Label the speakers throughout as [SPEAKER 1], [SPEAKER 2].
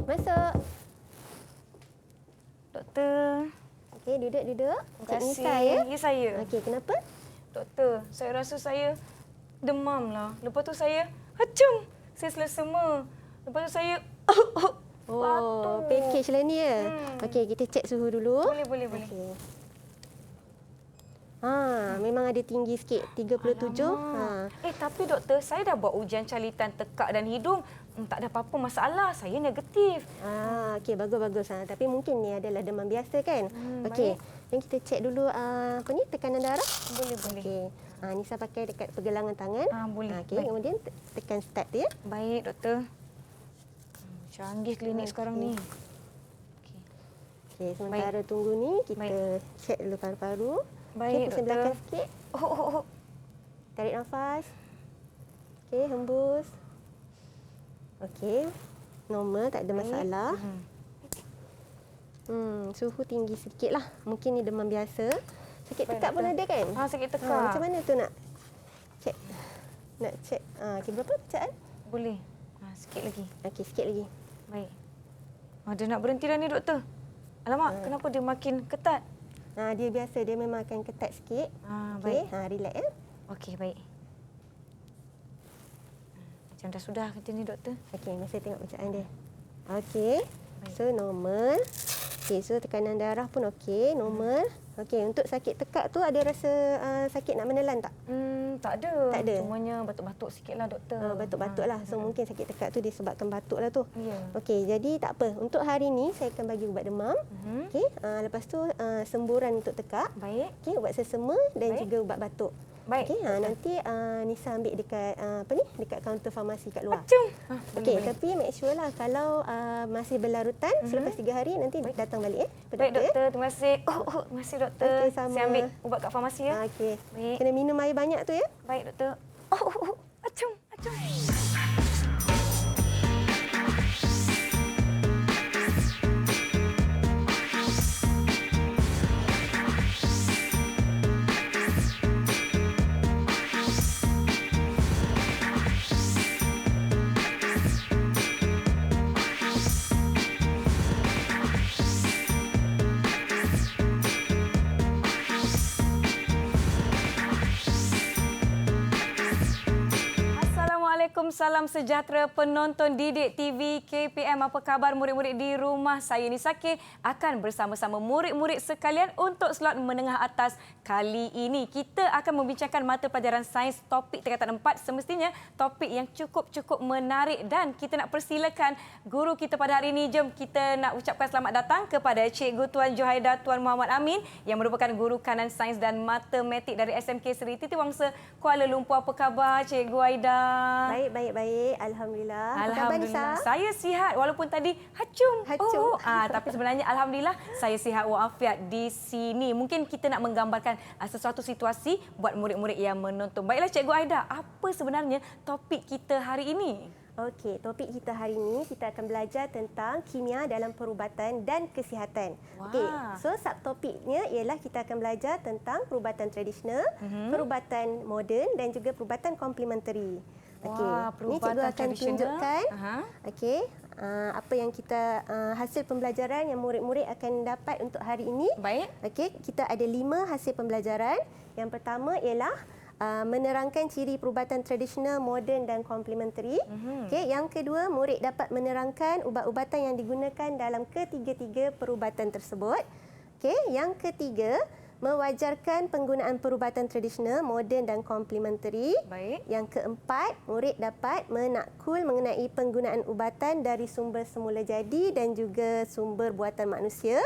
[SPEAKER 1] Masuk.
[SPEAKER 2] Doktor.
[SPEAKER 1] Okey, duduk.
[SPEAKER 2] Terima
[SPEAKER 1] Cik
[SPEAKER 2] kasih.
[SPEAKER 1] Nisa ya?
[SPEAKER 2] Ya, saya.
[SPEAKER 1] Okey, kenapa?
[SPEAKER 2] Doktor, saya rasa saya demam lah. Lepas tu saya hacum. Saya selesema. Lepas tu saya
[SPEAKER 1] Oh, package lah ni ya. Okey, kita cek suhu dulu.
[SPEAKER 2] Boleh.
[SPEAKER 1] Okey. Memang ada tinggi sikit, 37.
[SPEAKER 2] Tapi doktor, saya dah buat ujian calitan tekak dan hidung. Tak ada apa-apa masalah. Saya negatif.
[SPEAKER 1] Okey, bagus. Tapi mungkin ni adalah demam biasa kan? Okey. Yang kita cek dulu tekanan darah.
[SPEAKER 2] Boleh.
[SPEAKER 1] Okey. Nisa pakai dekat pergelangan tangan.
[SPEAKER 2] Boleh.
[SPEAKER 1] Okey, kemudian tekan start tu ya.
[SPEAKER 2] Baik, doktor. Canggih klinik sekarang ni.
[SPEAKER 1] Okey, sementara tunggu ni kita cek dulu paru-paru.
[SPEAKER 2] Baik,
[SPEAKER 1] pusing
[SPEAKER 2] doktor.
[SPEAKER 1] belakang sikit. Tarik nafas. Okey, hembus. Okey. Normal, tak ada masalah. Suhu tinggi sikit lah. Mungkin ni demam biasa. Sakit tekak pun ada kan?
[SPEAKER 2] Sakit tekak.
[SPEAKER 1] Macam mana tu nak cek? Nak cek. Okey, berapa bacaan?
[SPEAKER 2] Boleh. Sikit lagi.
[SPEAKER 1] Okey, sikit lagi.
[SPEAKER 2] Baik. Dia nak berhenti dah ni, doktor. Alamak, kenapa dia makin ketat?
[SPEAKER 1] Dia biasa, dia memang akan ketat sikit. Okey, relax ya.
[SPEAKER 2] Okey, baik. Macam dah sudah kata ni, doktor.
[SPEAKER 1] Okey, masa tengok bacaan dia. Okey. So normal. Okey, so tekanan darah pun okey, normal. Okey, untuk sakit tekak tu ada rasa sakit nak menelan tak?
[SPEAKER 2] Tak ada.
[SPEAKER 1] Tak ada.
[SPEAKER 2] Cumanya batuk-batuk sikitlah, doktor.
[SPEAKER 1] Batuk-batuk lah. So mungkin sakit tekak tu disebabkan batuk lah tu.
[SPEAKER 2] Ya.
[SPEAKER 1] Okey, jadi tak apa. Untuk hari ni saya akan bagi ubat demam. Okey, lepas tu semburan untuk tekak.
[SPEAKER 2] Baik.
[SPEAKER 1] Okey, ubat sesama dan juga ubat batuk.
[SPEAKER 2] Baik.
[SPEAKER 1] Okey, nanti Nisa ambil dekat dekat kaunter farmasi kat luar.
[SPEAKER 2] Acung.
[SPEAKER 1] Okey, tapi make sure lah kalau masih berlarutan selepas 3 hari nanti datang balik
[SPEAKER 2] Baik, doktor. Terima kasih. Terima kasih, doktor.
[SPEAKER 1] Okey, sama.
[SPEAKER 2] Saya ambil ubat kat farmasi ya.
[SPEAKER 1] Okey.
[SPEAKER 2] Baik.
[SPEAKER 1] Kena minum air banyak tu ya.
[SPEAKER 2] Baik, doktor. Acung. Assalamualaikum, salam sejahtera penonton Didik TV KPM. Apa khabar murid-murid di rumah? Saya Nisake akan bersama-sama murid-murid sekalian untuk slot menengah atas kali ini. Kita akan membincangkan mata pelajaran sains topik tingkatan 4. Semestinya topik yang cukup menarik dan kita nak persilakan guru kita pada hari ini. Jom kita nak ucapkan selamat datang kepada Cikgu Tuan Johaida Tuan Muhammad Amin yang merupakan guru kanan sains dan matematik dari SMK Seri Titiwangsa, Kuala Lumpur. Apa khabar Cikgu Aida?
[SPEAKER 1] Baik. Alhamdulillah. Apa khabar, Nisa?
[SPEAKER 2] Saya sihat walaupun tadi hacung. Tapi sebenarnya alhamdulillah saya sihat walafiat di sini. Mungkin kita nak menggambarkan sesuatu situasi buat murid-murid yang menonton. Baiklah Cikgu Aida, apa sebenarnya topik kita hari ini?
[SPEAKER 1] Okey, topik kita hari ini kita akan belajar tentang kimia dalam perubatan dan kesihatan. Okey, so subtopiknya ialah kita akan belajar tentang perubatan tradisional, perubatan moden dan juga perubatan komplementari. Okey, ini cikgu akan tunjukkan okey, apa yang kita hasil pembelajaran yang murid-murid akan dapat untuk hari ini.
[SPEAKER 2] Baik.
[SPEAKER 1] Okey, kita ada 5 hasil pembelajaran. Yang pertama ialah menerangkan ciri perubatan tradisional, moden dan komplementari. Okey, yang kedua, murid dapat menerangkan ubat-ubatan yang digunakan dalam ketiga-tiga perubatan tersebut. Okey, yang ketiga, mewajarkan penggunaan perubatan tradisional, moden dan komplementari.
[SPEAKER 2] Baik.
[SPEAKER 1] Yang keempat, murid dapat menakul mengenai penggunaan ubatan dari sumber semula jadi dan juga sumber buatan manusia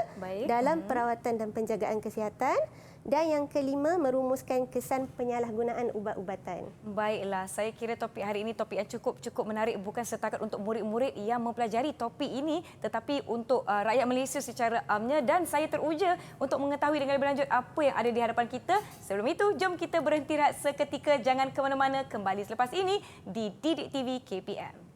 [SPEAKER 1] dalam perawatan dan penjagaan kesihatan. Dan yang kelima, merumuskan kesan penyalahgunaan ubat-ubatan.
[SPEAKER 2] Baiklah, saya kira topik hari ini topik yang cukup menarik bukan setakat untuk murid-murid yang mempelajari topik ini tetapi untuk rakyat Malaysia secara amnya dan saya teruja untuk mengetahui dengan lebih lanjut apa yang ada di hadapan kita. Sebelum itu, jom kita berhenti rehat seketika. Jangan ke mana-mana, kembali selepas ini di Didik TV KPM.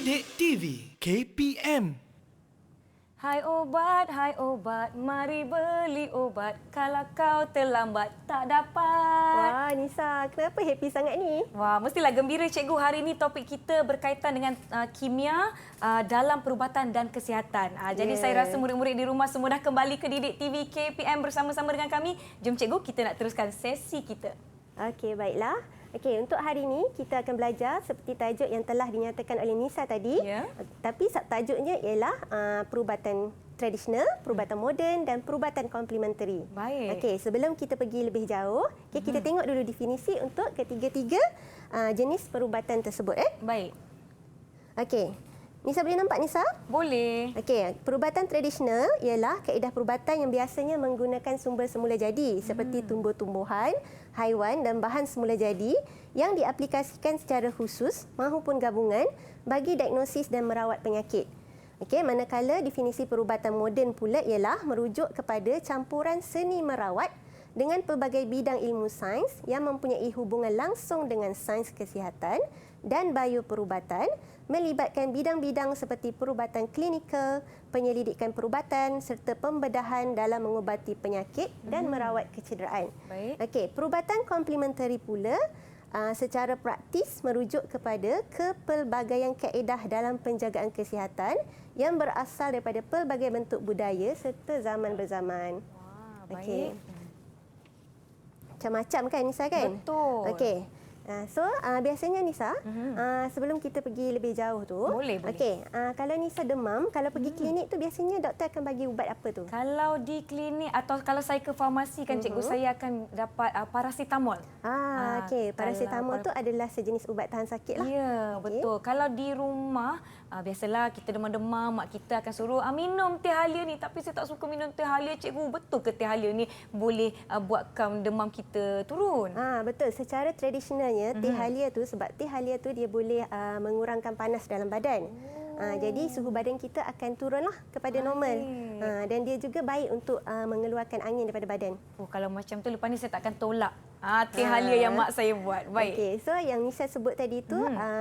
[SPEAKER 3] Didik TV KPM.
[SPEAKER 2] Hai obat, mari beli obat. Kalau kau terlambat, tak dapat.
[SPEAKER 1] Wah, Nisa, kenapa happy sangat ni?
[SPEAKER 2] Wah, mestilah gembira cikgu. Hari ini topik kita berkaitan dengan kimia dalam perubatan dan kesihatan. Jadi saya rasa murid-murid di rumah semua dah kembali ke Didik TV KPM bersama-sama dengan kami. Jom cikgu, kita nak teruskan sesi kita.
[SPEAKER 1] Okey, baiklah. Okey, untuk hari ini kita akan belajar seperti tajuk yang telah dinyatakan oleh Nisa tadi.
[SPEAKER 2] Ya.
[SPEAKER 1] Tapi subtajuknya ialah perubatan tradisional, perubatan moden dan perubatan komplementari.
[SPEAKER 2] Baik.
[SPEAKER 1] Okey, sebelum kita pergi lebih jauh, kita tengok dulu definisi untuk ketiga-tiga jenis perubatan tersebut.
[SPEAKER 2] Baik.
[SPEAKER 1] Okey. Nisa boleh nampak, Nisa?
[SPEAKER 2] Boleh.
[SPEAKER 1] Okey, perubatan tradisional ialah kaedah perubatan yang biasanya menggunakan sumber semula jadi seperti tumbuh-tumbuhan, haiwan dan bahan semula jadi yang diaplikasikan secara khusus maupun gabungan bagi diagnosis dan merawat penyakit. Okey, manakala definisi perubatan moden pula ialah merujuk kepada campuran seni merawat dengan pelbagai bidang ilmu sains yang mempunyai hubungan langsung dengan sains kesihatan dan bioperubatan, melibatkan bidang-bidang seperti perubatan klinikal, penyelidikan perubatan serta pembedahan dalam mengubati penyakit dan merawat kecederaan.
[SPEAKER 2] Baik.
[SPEAKER 1] Okey, perubatan komplementari pula secara praktis merujuk kepada kepelbagaian kaedah dalam penjagaan kesihatan yang berasal daripada pelbagai bentuk budaya serta zaman berzaman.
[SPEAKER 2] Wah, baik.
[SPEAKER 1] Okey. Macam-macam kan, Nisa, kan?
[SPEAKER 2] Betul.
[SPEAKER 1] Okey. Biasanya Nisa, sebelum kita pergi lebih jauh tu,
[SPEAKER 2] Boleh.
[SPEAKER 1] Okey, kalau Nisa demam, kalau pergi klinik tu biasanya doktor akan bagi ubat apa tu?
[SPEAKER 2] Kalau di klinik atau kalau saya ke farmasi kan cikgu, saya akan dapat paracetamol.
[SPEAKER 1] Okey, paracetamol tu adalah sejenis ubat tahan sakit lah.
[SPEAKER 2] Ya, betul. Kalau di rumah, biasalah kita demam-demam, mak kita akan suruh minum teh halia ni. Tapi saya tak suka minum teh halia, cikgu. Betul ke teh halia ni boleh buatkan demam kita turun?
[SPEAKER 1] Betul. Secara tradisionalnya, teh halia tu, sebab teh halia tu dia boleh mengurangkan panas dalam badan. Jadi suhu badan kita akan turunlah kepada normal. Dan dia juga baik untuk mengeluarkan angin daripada badan.
[SPEAKER 2] Kalau macam tu lepas ni saya takkan tolak teh halia yang mak saya buat. Baik.
[SPEAKER 1] Okey, so yang Nisa sebut tadi tu,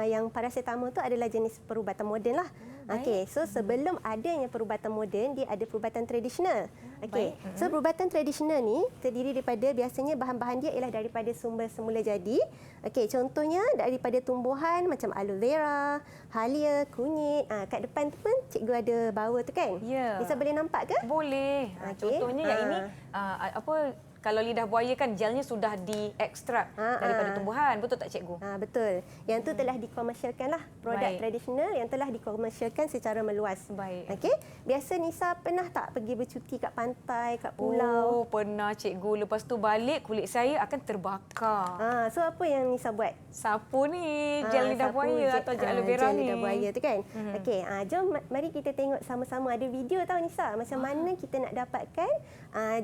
[SPEAKER 1] yang paracetamol tu adalah jenis perubatan moden lah. Okey, so sebelum adanya perubatan moden, dia ada perubatan tradisional. Okey, so perubatan tradisional ni terdiri daripada biasanya bahan-bahan dia ialah daripada sumber semula jadi. Okey, contohnya daripada tumbuhan macam aloe vera, halia, kunyit. Kat depan tu pun cikgu ada bawa tu kan?
[SPEAKER 2] Ya.
[SPEAKER 1] Nisa boleh nampak ke?
[SPEAKER 2] Boleh.
[SPEAKER 1] Okey.
[SPEAKER 2] Contohnya yang ini kalau lidah buaya kan gelnya sudah diekstrak daripada tumbuhan. Betul tak cikgu?
[SPEAKER 1] Betul. Yang tu telah dikomersialkan lah. Produk
[SPEAKER 2] Baik.
[SPEAKER 1] tradisional yang telah dikomersialkan secara meluas.
[SPEAKER 2] Baik.
[SPEAKER 1] Okey. Biasa Nisa pernah tak pergi bercuti kat pantai, kat pulau?
[SPEAKER 2] Oh, pernah cikgu. Lepas tu balik kulit saya akan terbakar.
[SPEAKER 1] So apa yang Nisa buat?
[SPEAKER 2] Sapu ni, gel lidah
[SPEAKER 1] Sapu,
[SPEAKER 2] buaya atau gel aloe vera
[SPEAKER 1] gel
[SPEAKER 2] ni.
[SPEAKER 1] lidah buaya tu kan? Okey, jom mari kita tengok sama-sama. Ada video tahu Nisa macam mana kita nak dapatkan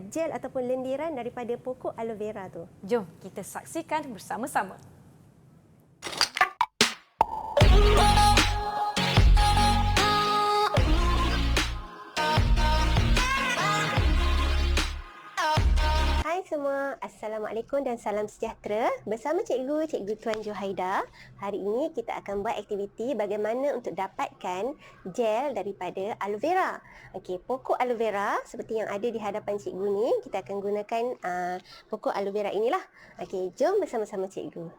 [SPEAKER 1] gel ataupun lendiran daripada pokok aloe vera tu.
[SPEAKER 2] Jom kita saksikan bersama-sama.
[SPEAKER 1] Hai semua, Assalamualaikum dan salam sejahtera. Bersama Cikgu Tuan Johaida. Hari ini kita akan buat aktiviti bagaimana untuk dapatkan gel daripada aloe vera. Okey, pokok aloe vera seperti yang ada di hadapan cikgu ni, kita akan gunakan pokok aloe vera inilah. Okey, jom bersama-sama cikgu.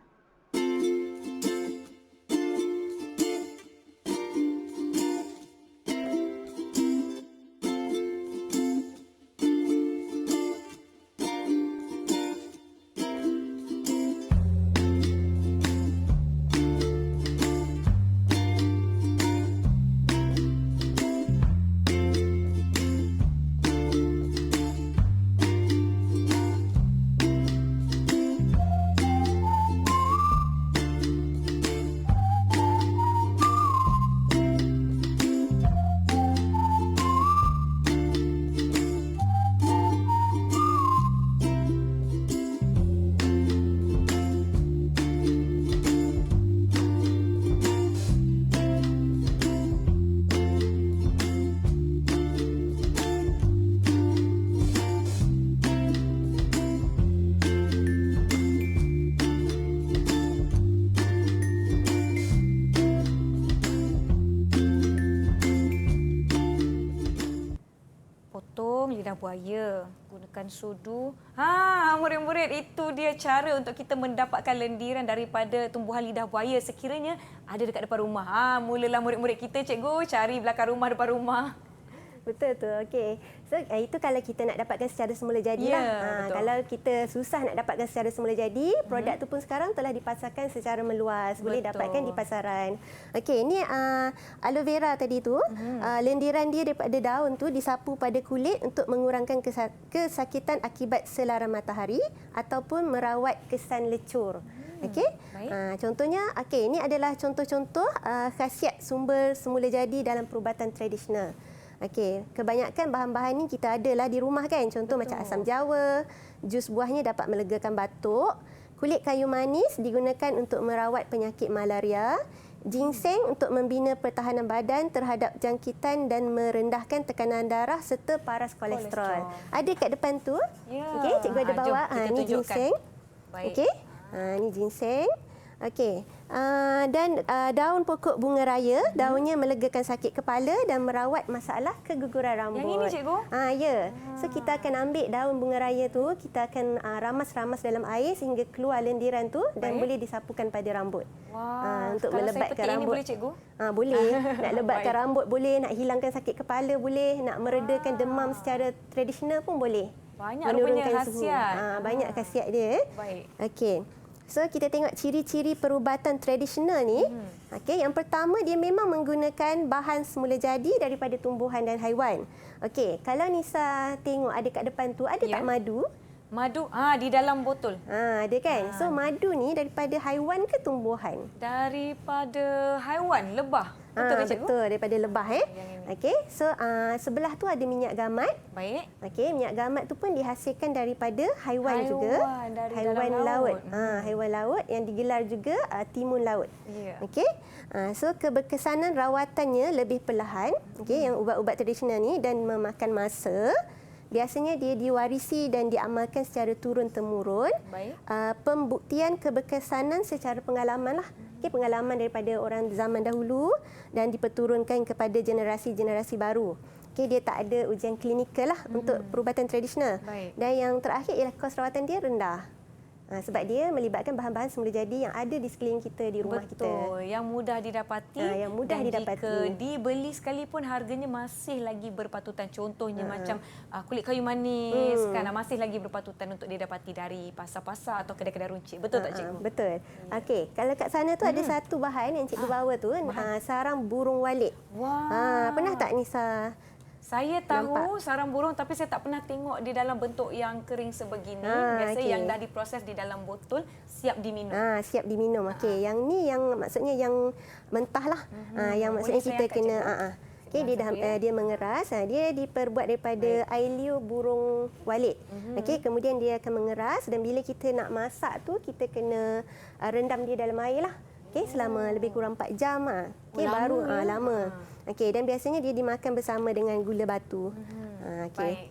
[SPEAKER 2] lidah buaya. Gunakan sudu. Murid-murid, itu dia cara untuk kita mendapatkan lendiran daripada tumbuhan lidah buaya sekiranya ada dekat depan rumah. Mulalah murid-murid kita, cikgu, cari belakang rumah, depan rumah.
[SPEAKER 1] Betul tu. Okey. So itu kalau kita nak dapatkan secara semula jadilah. Kalau kita susah nak dapatkan secara semula jadi, produk tu pun sekarang telah dipasarkan secara meluas. Boleh dapatkan di pasaran. Okey, ini aloe vera tadi tu, lendiran dia daripada daun tu disapu pada kulit untuk mengurangkan kesakitan akibat selaran matahari ataupun merawat kesan lecur. Okey. Contohnya, ini adalah contoh-contoh khasiat sumber semula jadi dalam perubatan tradisional. Okey, kebanyakan bahan-bahan ni kita adalah di rumah kan. Contoh macam asam jawa, jus buahnya dapat melegakan batuk, kulit kayu manis digunakan untuk merawat penyakit malaria, ginseng untuk membina pertahanan badan terhadap jangkitan dan merendahkan tekanan darah serta paras kolesterol. Ada kat depan tu.
[SPEAKER 2] Ya.
[SPEAKER 1] Okey, cikgu ada bawa. Ini ginseng. Okey. Ini ginseng. Okey. Dan daun pokok bunga raya, daunnya melegakan sakit kepala dan merawat masalah keguguran rambut.
[SPEAKER 2] Yang ini, cikgu?
[SPEAKER 1] Ya. So kita akan ambil daun bunga raya tu, kita akan ramas-ramas dalam air sehingga keluar lendiran tu dan boleh disapukan pada rambut. Untuk
[SPEAKER 2] Kalau
[SPEAKER 1] melebatkan
[SPEAKER 2] saya
[SPEAKER 1] rambut.
[SPEAKER 2] ini boleh, cikgu?
[SPEAKER 1] Boleh. Nak lebatkan rambut boleh, nak hilangkan sakit kepala boleh, nak meredakan demam secara tradisional pun boleh.
[SPEAKER 2] Banyak rupanya
[SPEAKER 1] Suhu.
[SPEAKER 2] khasiat.
[SPEAKER 1] Banyak khasiat dia.
[SPEAKER 2] Baik.
[SPEAKER 1] Okey. So kita tengok ciri-ciri perubatan tradisional ni. Okey, yang pertama dia memang menggunakan bahan semula jadi daripada tumbuhan dan haiwan. Okey, kalau Nisa tengok ada kat depan tu, ada tak madu?
[SPEAKER 2] Madu di dalam botol.
[SPEAKER 1] Ada kan? So madu ni daripada haiwan ke tumbuhan?
[SPEAKER 2] Daripada haiwan, lebah. Betul ke, cikgu?
[SPEAKER 1] Betul, daripada lebah Okey, so sebelah tu ada minyak gamat.
[SPEAKER 2] Baik.
[SPEAKER 1] Okey, minyak gamat tu pun dihasilkan daripada haiwan juga.
[SPEAKER 2] Dari
[SPEAKER 1] Haiwan
[SPEAKER 2] dalam
[SPEAKER 1] laut. Haiwan laut yang digelar juga timun laut.
[SPEAKER 2] Ya.
[SPEAKER 1] Okey. So keberkesanan rawatannya lebih perlahan, okey, yang ubat-ubat tradisional ni dan memakan masa. Biasanya dia diwarisi dan diamalkan secara turun-temurun.
[SPEAKER 2] Baik.
[SPEAKER 1] Pembuktian keberkesanan secara pengalaman lah. Okay, pengalaman daripada orang zaman dahulu dan diperturunkan kepada generasi-generasi baru. Okay, dia tak ada ujian klinikal lah untuk perubatan tradisional.
[SPEAKER 2] Baik.
[SPEAKER 1] Dan yang terakhir ialah kos rawatan dia rendah. Sebab dia melibatkan bahan-bahan semula jadi yang ada di sekeliling kita, di rumah kita.
[SPEAKER 2] Betul, yang mudah didapati.
[SPEAKER 1] Yang mudah
[SPEAKER 2] dan
[SPEAKER 1] didapati.
[SPEAKER 2] Jika dibeli sekalipun harganya masih lagi berpatutan. Contohnya macam kulit kayu manis kan masih lagi berpatutan untuk didapati dari pasar-pasar atau kedai-kedai runcit. Betul tak, cikgu?
[SPEAKER 1] Betul. Okey, kalau kat sana tu ada satu bahan yang cikgu bawa tu, sarang burung walit.
[SPEAKER 2] Wah.
[SPEAKER 1] Pernah tak Nisa?
[SPEAKER 2] Saya tahu sarang burung tapi saya tak pernah tengok di dalam bentuk yang kering sebegini. Biasa yang dah diproses di dalam botol siap diminum.
[SPEAKER 1] Siap diminum. Okey, yang ni yang maksudnya yang mentah lah. Yang maksudnya kita kena okey, dia mengeras. Dia diperbuat daripada air liur burung walit. Okey, kemudian dia akan mengeras dan bila kita nak masak tu kita kena rendam dia dalam air lah. Okey, selama lebih kurang 4 jam okey, baru lama. Okey, dan biasanya dia dimakan bersama dengan gula batu. Okey.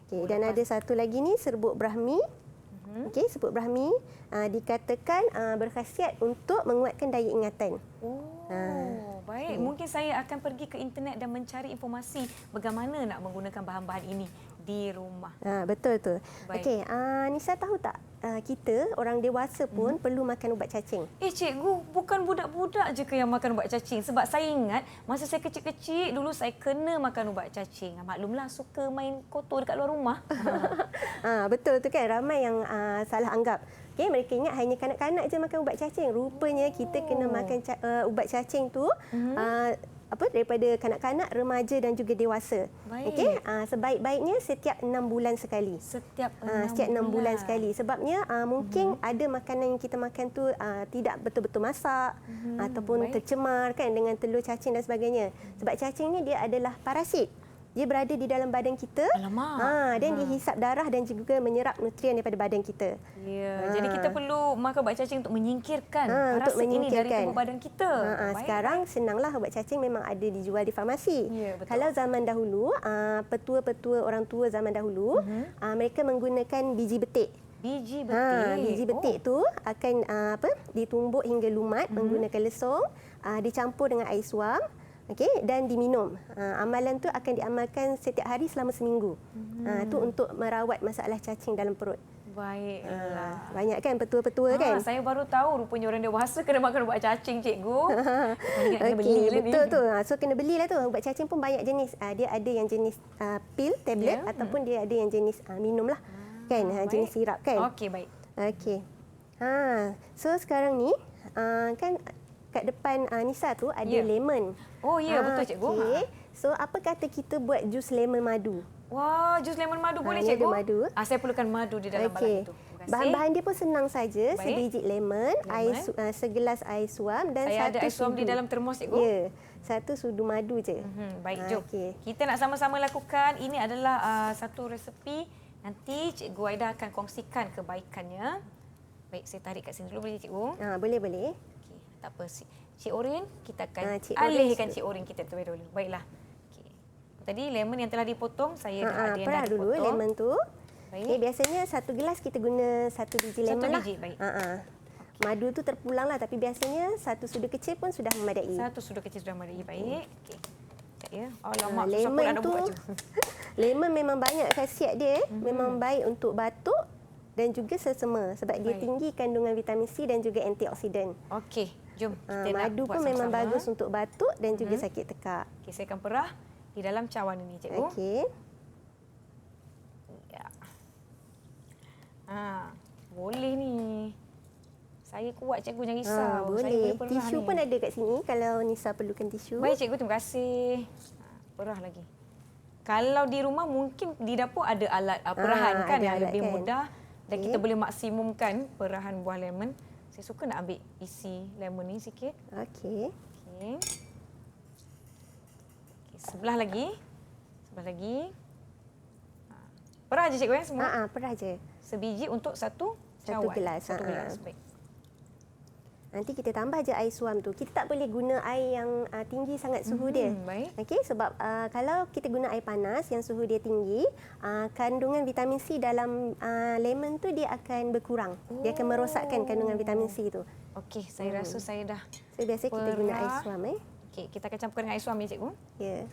[SPEAKER 1] Okey, dan ada satu lagi ni serbuk Brahmi. Okey, serbuk Brahmi dikatakan berkhasiat untuk menguatkan daya ingatan.
[SPEAKER 2] Baik. Mungkin saya akan pergi ke internet dan mencari informasi bagaimana nak menggunakan bahan-bahan ini di rumah.
[SPEAKER 1] Betul tu. Okey, Nisa tahu tak kita orang dewasa pun perlu makan ubat cacing?
[SPEAKER 2] Cikgu, bukan budak-budak je ke yang makan ubat cacing? Sebab saya ingat masa saya kecil-kecil dulu saya kena makan ubat cacing. Maklumlah suka main kotor dekat luar rumah.
[SPEAKER 1] Betul tu kan, ramai yang salah anggap. Okay, mereka ingat hanya kanak-kanak je makan ubat cacing. Rupanya kita kena makan ubat cacing tu daripada kanak-kanak, remaja dan juga dewasa. Okey, sebaik-baiknya setiap 6 bulan sekali. Setiap 6 bulan sekali. Sebabnya mungkin ada makanan yang kita makan tu tidak betul-betul masak ataupun tercemar kan dengan telur cacing dan sebagainya. Sebab cacing ni dia adalah parasit. Dia berada di dalam badan kita. Dan dia hisap darah dan juga menyerap nutrien daripada badan kita.
[SPEAKER 2] Ya, jadi kita perlu makan ubat cacing untuk menyingkirkan parasit ini dari tubuh badan kita.
[SPEAKER 1] Sekarang senanglah, ubat cacing memang ada dijual di farmasi.
[SPEAKER 2] Ya, betul.
[SPEAKER 1] Kalau zaman dahulu, petua-petua orang tua zaman dahulu, mereka menggunakan biji betik.
[SPEAKER 2] Biji betik.
[SPEAKER 1] Biji betik tu akan ditumbuk hingga lumat menggunakan lesung, dicampur dengan air suam. Okey, dan diminum. Amalan tu akan diamalkan setiap hari selama seminggu. Tu untuk merawat masalah cacing dalam perut.
[SPEAKER 2] Baiklah.
[SPEAKER 1] Banyak kan petua-petua kan?
[SPEAKER 2] Saya baru tahu rupanya orang dewasa kena makan ubat cacing, cikgu. Kena beli
[SPEAKER 1] Okey,
[SPEAKER 2] lah ni.
[SPEAKER 1] betul tu. So kena belilah tu. Ubat cacing pun banyak jenis. Dia ada yang jenis pil, tablet ataupun dia ada yang jenis minum lah. Kan, jenis sirap kan?
[SPEAKER 2] Okey, baik.
[SPEAKER 1] Okey. So sekarang ni kan kat depan Nisa tu ada lemon.
[SPEAKER 2] Oh ya, betul cikgu.
[SPEAKER 1] Okey. So apa kata kita buat jus lemon madu?
[SPEAKER 2] Wah, jus lemon madu boleh
[SPEAKER 1] Ni
[SPEAKER 2] cikgu?
[SPEAKER 1] ada madu.
[SPEAKER 2] Saya perlukan madu di dalam balang itu. Terima kasih.
[SPEAKER 1] Bahan-bahan dia pun senang saja.
[SPEAKER 2] Baik.
[SPEAKER 1] Sebiji lemon, air segelas air suam dan
[SPEAKER 2] Saya
[SPEAKER 1] satu
[SPEAKER 2] ada air suam
[SPEAKER 1] sudu.
[SPEAKER 2] di dalam termos cikgu.
[SPEAKER 1] Ya, satu sudu madu je.
[SPEAKER 2] Baik, jom.
[SPEAKER 1] Okey.
[SPEAKER 2] Kita nak sama-sama lakukan. Ini adalah satu resepi. Nanti Cikgu Aida akan kongsikan kebaikannya. Baik, saya tarik kat sini dulu boleh cikgu?
[SPEAKER 1] Boleh.
[SPEAKER 2] Okey, tak apa. Cik Orin, kita akan
[SPEAKER 1] Cik
[SPEAKER 2] alihkan
[SPEAKER 1] Orin.
[SPEAKER 2] Cik Orin kita terlebih dahulu. Baiklah. Okey. Tadi lemon yang telah dipotong, saya dah ada yang
[SPEAKER 1] perah
[SPEAKER 2] dah
[SPEAKER 1] dulu
[SPEAKER 2] dipotong.
[SPEAKER 1] lemon tu.
[SPEAKER 2] Baik.
[SPEAKER 1] Okey, biasanya satu gelas kita guna satu biji lemon lah.
[SPEAKER 2] Satu biji, baik.
[SPEAKER 1] Madu tu terpulang lah, tapi biasanya satu sudu kecil pun sudah memadai.
[SPEAKER 2] Satu sudu kecil sudah memadai. Baik. Okey. Sekejap ya. Alamak, susah
[SPEAKER 1] Lemon
[SPEAKER 2] pula nak
[SPEAKER 1] tu,
[SPEAKER 2] buat tu.
[SPEAKER 1] lemon memang banyak khasiat dia. Memang baik untuk batuk dan juga selsema sebab dia
[SPEAKER 2] Baik.
[SPEAKER 1] tinggi kandungan vitamin C dan juga antioksidan.
[SPEAKER 2] Okey, jom kita nak
[SPEAKER 1] Madu
[SPEAKER 2] buat
[SPEAKER 1] pun memang
[SPEAKER 2] sama-sama.
[SPEAKER 1] bagus untuk batuk dan juga sakit tekak.
[SPEAKER 2] Okey, saya akan perah di dalam cawan ini, cikgu.
[SPEAKER 1] Okey.
[SPEAKER 2] Ya. Boleh ni. Saya kuat cikgu, jangan risau. Saya
[SPEAKER 1] Boleh.
[SPEAKER 2] perah
[SPEAKER 1] Tisu
[SPEAKER 2] ni.
[SPEAKER 1] pun ada kat sini kalau Nisa perlukan tisu.
[SPEAKER 2] Baik cikgu, terima kasih. Perah lagi. Kalau di rumah mungkin di dapur ada alat perahan kan
[SPEAKER 1] ada
[SPEAKER 2] yang
[SPEAKER 1] alat
[SPEAKER 2] lebih
[SPEAKER 1] kan.
[SPEAKER 2] mudah dan
[SPEAKER 1] Okey.
[SPEAKER 2] kita boleh maksimumkan perahan buah lemon. Saya suka nak ambil isi lemon ni sikit.
[SPEAKER 1] Okey.
[SPEAKER 2] Okey. Okey, sebelah lagi. Sebelah lagi. Perah je cikgu ya semua.
[SPEAKER 1] Perah je.
[SPEAKER 2] Sebiji untuk satu
[SPEAKER 1] Satu
[SPEAKER 2] cawan.
[SPEAKER 1] gelas,
[SPEAKER 2] Satu gelas. Baik.
[SPEAKER 1] Nanti kita tambah je air suam tu. Kita tak boleh guna air yang tinggi sangat suhu dia.
[SPEAKER 2] Baik.
[SPEAKER 1] Okey, sebab kalau kita guna air panas yang suhu dia tinggi, kandungan vitamin C dalam lemon tu dia akan berkurang. Dia akan merosakkan kandungan vitamin C tu.
[SPEAKER 2] Okey, saya rasa saya dah.
[SPEAKER 1] So biasa kita guna air
[SPEAKER 2] Perah.
[SPEAKER 1] suam
[SPEAKER 2] Okey, kita akan campur dengan air suam ni cikgu.
[SPEAKER 1] Ya.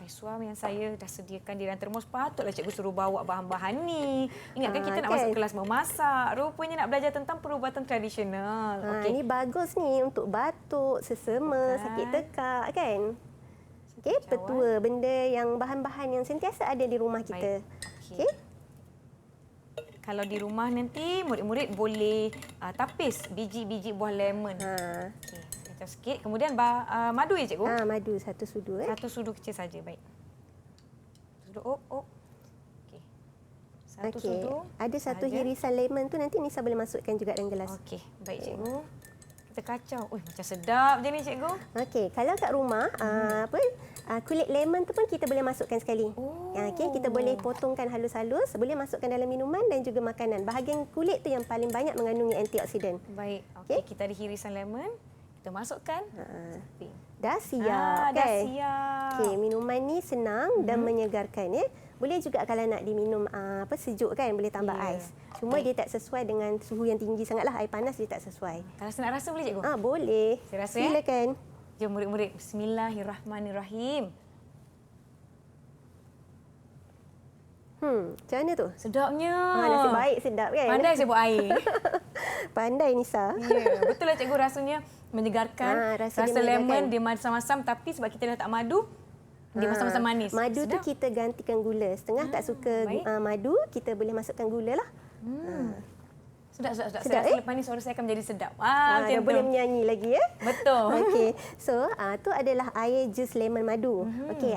[SPEAKER 2] Air suam yang saya dah sediakan di dalam termos. Patutlah cikgu suruh bawa bahan-bahan ni. Ingatkan kita nak
[SPEAKER 1] kan?
[SPEAKER 2] masuk kelas memasak. Rupanya nak belajar tentang perubatan tradisional. Okey.
[SPEAKER 1] Ini bagus ni untuk batuk, selsema, sakit tekak kan. Okey,
[SPEAKER 2] cawan.
[SPEAKER 1] petua benda yang bahan-bahan yang sentiasa ada di rumah kita.
[SPEAKER 2] Okey. Kalau di rumah nanti murid-murid boleh tapis biji-biji buah lemon. Okey, saya kacau sikit. Kemudian madu ya cikgu?
[SPEAKER 1] Madu satu sudu
[SPEAKER 2] Satu sudu kecil saja, baik. Sudu okey. Satu
[SPEAKER 1] Okey.
[SPEAKER 2] sudu.
[SPEAKER 1] Ada satu
[SPEAKER 2] sahaja.
[SPEAKER 1] hirisan lemon tu nanti Nisa boleh masukkan juga dalam gelas.
[SPEAKER 2] Okey, baik cikgu. Kita kacau. Macam sedap je ni cikgu.
[SPEAKER 1] Okey, kalau kat rumah kulit lemon tu pun kita boleh masukkan sekali. Okey, kita boleh potongkan halus-halus, boleh masukkan dalam minuman dan juga makanan. Bahagian kulit tu yang paling banyak mengandungi antioksidan.
[SPEAKER 2] Baik. Okey, kita ada hirisan lemon. Kita masukkan.
[SPEAKER 1] Dah siap
[SPEAKER 2] Dah
[SPEAKER 1] kan?
[SPEAKER 2] siap.
[SPEAKER 1] Okey, minuman ni senang dan menyegarkan ya. Boleh juga kalau nak diminum sejuk kan, boleh tambah ais. Cuma dia tak sesuai dengan suhu yang tinggi sangatlah. Air panas dia tak sesuai.
[SPEAKER 2] Kalau saya nak rasa boleh cikgu?
[SPEAKER 1] Boleh.
[SPEAKER 2] Saya rasa,
[SPEAKER 1] Silakan.
[SPEAKER 2] Jom murid-murid. Bismillahirrahmanirrahim.
[SPEAKER 1] Macam mana tu?
[SPEAKER 2] Sedapnya.
[SPEAKER 1] Nasib baik sedap kan?
[SPEAKER 2] Pandai saya buat air.
[SPEAKER 1] Pandai Nisa.
[SPEAKER 2] Ya, betul lah cikgu, rasanya menyegarkan.
[SPEAKER 1] Rasa dia
[SPEAKER 2] Rasa lemon
[SPEAKER 1] menyegarkan.
[SPEAKER 2] dia masam-masam, tapi sebab kita dah tak madu, dia masam-masam manis.
[SPEAKER 1] Madu tu
[SPEAKER 2] Sedap.
[SPEAKER 1] kita gantikan gula. Setengah tak suka
[SPEAKER 2] baik.
[SPEAKER 1] madu, kita boleh masukkan gula lah.
[SPEAKER 2] Sedap.
[SPEAKER 1] Sedap,
[SPEAKER 2] Saya rasa lepas ni suara saya akan menjadi sedap.
[SPEAKER 1] Dah
[SPEAKER 2] Macam
[SPEAKER 1] boleh
[SPEAKER 2] tu.
[SPEAKER 1] menyanyi lagi ya.
[SPEAKER 2] Betul.
[SPEAKER 1] Okey. So, tu adalah air jus lemon madu. Okey,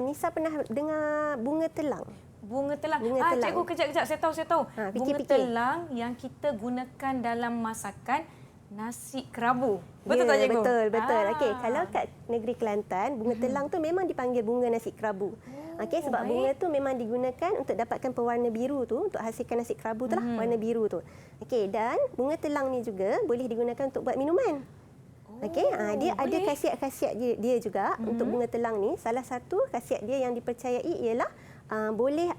[SPEAKER 1] Nisa pernah dengar bunga telang?
[SPEAKER 2] Bunga telang.
[SPEAKER 1] Bunga telang.
[SPEAKER 2] Cikgu, kejap. Saya tahu. Bunga
[SPEAKER 1] fikir-fikir.
[SPEAKER 2] telang yang kita gunakan dalam masakan nasi kerabu. Betul tak cikgu?
[SPEAKER 1] Betul. Okey, kalau kat negeri Kelantan, bunga telang tu memang dipanggil bunga nasi kerabu. Okey, sebab
[SPEAKER 2] baik.
[SPEAKER 1] bunga tu memang digunakan untuk dapatkan pewarna biru tu, untuk hasilkan nasi kerabu tu lah, warna biru tu. Okey, dan bunga telang ni juga boleh digunakan untuk buat minuman. Okey, dia ada khasiat-khasiat dia juga untuk bunga telang ni. Salah satu khasiat dia yang dipercayai ialah boleh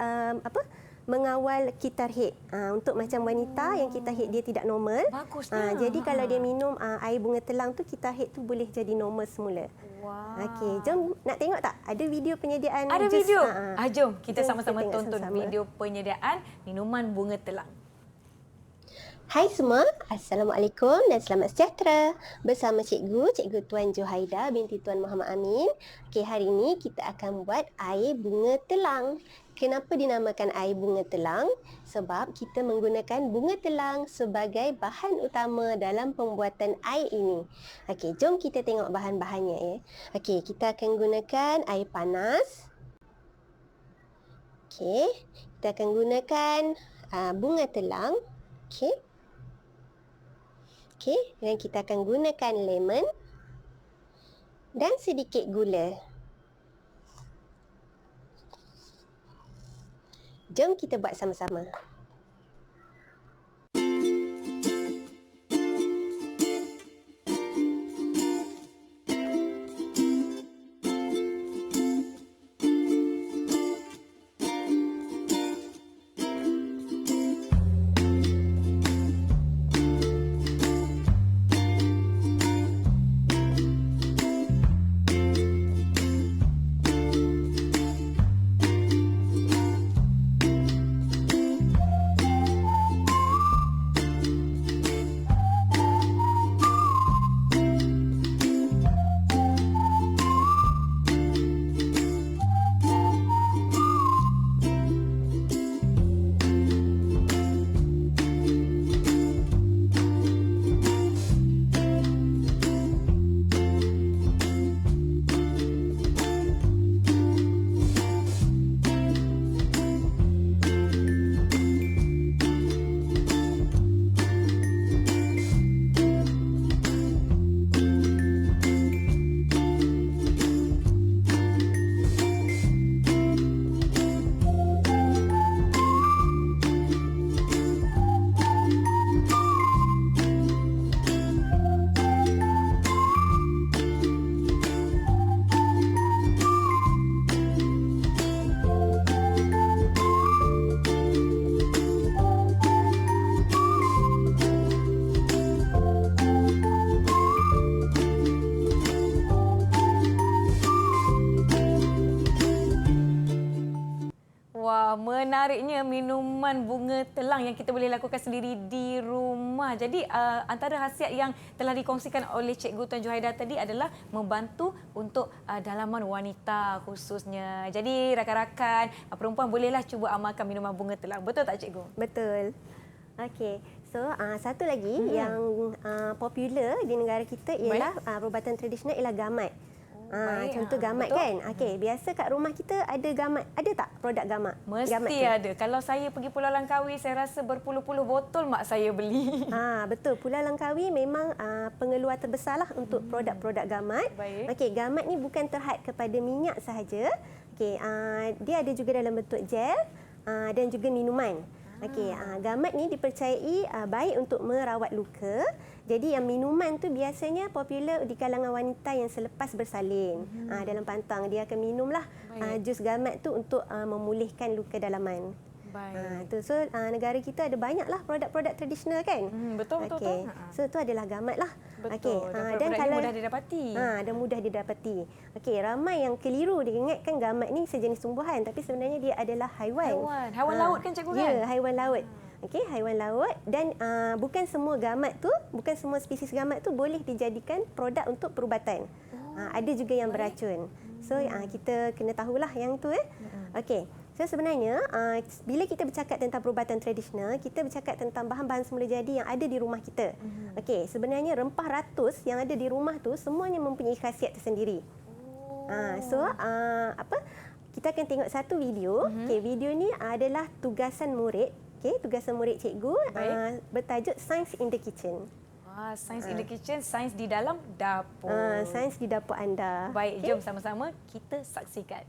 [SPEAKER 1] mengawal kitar head. Untuk macam wanita yang kitar head dia tidak normal.
[SPEAKER 2] Bagusnya.
[SPEAKER 1] Jadi kalau dia minum air bunga telang tu, kitar head tu boleh jadi normal semula.
[SPEAKER 2] Wow.
[SPEAKER 1] Okey, jom nak tengok tak? Ada video penyediaan
[SPEAKER 2] Ada
[SPEAKER 1] jus.
[SPEAKER 2] video? Jom kita
[SPEAKER 1] Jom
[SPEAKER 2] sama-sama
[SPEAKER 1] kita tengok
[SPEAKER 2] tonton
[SPEAKER 1] sama-sama.
[SPEAKER 2] video penyediaan minuman bunga telang.
[SPEAKER 1] Hai semua, Assalamualaikum dan selamat sejahtera. Bersama Cikgu Tuan Johaida binti Tuan Muhammad Amin. Okey, hari ini kita akan buat air bunga telang. Kenapa dinamakan air bunga telang? Sebab kita menggunakan bunga telang sebagai bahan utama dalam pembuatan air ini. Okey, jom kita tengok bahan-bahannya ya. Okey, kita akan gunakan air panas. Okey, kita akan gunakan bunga telang. Okey. Okey, dan kita akan gunakan lemon dan sedikit gula. Jom kita buat sama-sama.
[SPEAKER 2] Wah, menariknya minuman bunga telang yang kita boleh lakukan sendiri di rumah. Jadi antara khasiat yang telah dikongsikan oleh Cikgu Tuan Johaida tadi adalah membantu untuk dalaman wanita khususnya. Jadi rakan-rakan perempuan bolehlah cuba amalkan minuman bunga telang. Betul tak Cikgu?
[SPEAKER 1] Betul. Okey. So, satu lagi yang popular di negara kita ialah perubatan tradisional ialah gamat. Contoh gamat betul? Kan? Okey, biasa kat rumah kita ada gamat. Ada tak produk gamat?
[SPEAKER 2] Mesti
[SPEAKER 1] gamat
[SPEAKER 2] ada. Kalau saya pergi Pulau Langkawi, saya rasa berpuluh-puluh botol mak saya beli.
[SPEAKER 1] Betul. Pulau Langkawi memang pengeluar terbesarlah untuk produk-produk gamat. Okey, gamat ni bukan terhad kepada minyak sahaja. Okey, dia ada juga dalam bentuk gel dan juga minuman. Okey, gamat ni dipercayai baik untuk merawat luka. Jadi yang minuman tu biasanya popular di kalangan wanita yang selepas bersalin. Dalam pantang dia akan minumlah jus gamat tu untuk memulihkan luka dalaman. So negara kita ada banyaklah produk-produk tradisional kan?
[SPEAKER 2] Betul.
[SPEAKER 1] So tu adalah gamat lah.
[SPEAKER 2] Betul. Dan kalau mudah didapati.
[SPEAKER 1] Dan mudah didapati. Okey, ramai yang keliru dia ingatkan gamat ni sejenis tumbuhan tapi sebenarnya dia adalah haiwan.
[SPEAKER 2] Haiwan laut kan Cikgu kan?
[SPEAKER 1] Ya, haiwan laut. Okey, haiwan laut dan bukan semua gamat tu, bukan semua spesies gamat tu boleh dijadikan produk untuk perubatan. Ada juga yang beracun. So kita kena tahulah yang tu Okey. So sebenarnya bila kita bercakap tentang perubatan tradisional, kita bercakap tentang bahan-bahan semula jadi yang ada di rumah kita. Okey, sebenarnya rempah ratus yang ada di rumah tu semuanya mempunyai khasiat tersendiri. Kita akan tengok satu video. Okey, video ni adalah tugasan murid. Okey, tugasan murid cikgu bertajuk Science in the Kitchen.
[SPEAKER 2] Science in the kitchen, sains di dalam dapur.
[SPEAKER 1] Sains di dapur anda.
[SPEAKER 2] Baik, jom sama-sama kita saksikan.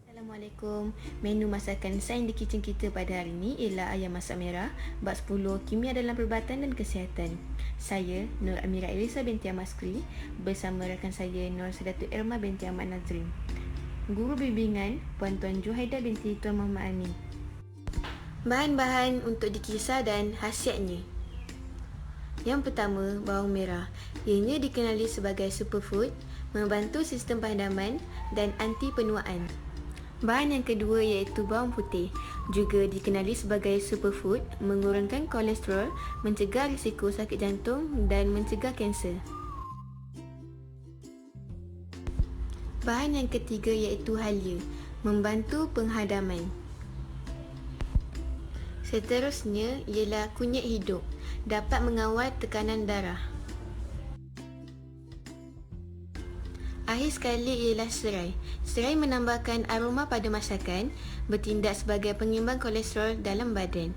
[SPEAKER 4] Assalamualaikum. Menu masakan Sains di Kitchen kita pada hari ini ialah ayam masak merah, bab 10 kimia dalam perubatan dan kesihatan. Saya, Nur Amira Elisa binti Ahmad Skri, bersama rakan saya Nur Sedatul Irma binti Ahmad Nazrin. Guru Bimbingan Puan-Tuan Juhaida binti Tuan Muhammad Amin. Bahan-bahan untuk dikisar dan khasiatnya. Yang pertama, bawang merah. Ianya dikenali sebagai superfood, membantu sistem pahdaman dan anti penuaan. Bahan yang kedua iaitu bawang putih, juga dikenali sebagai superfood, mengurangkan kolesterol, mencegah risiko sakit jantung dan mencegah kanser. Bahan yang ketiga iaitu halia, membantu penghadaman. Seterusnya ialah kunyit hidup, dapat mengawal tekanan darah. Akhir sekali ialah serai. Serai menambahkan aroma pada masakan, bertindak sebagai pengimbang kolesterol dalam badan.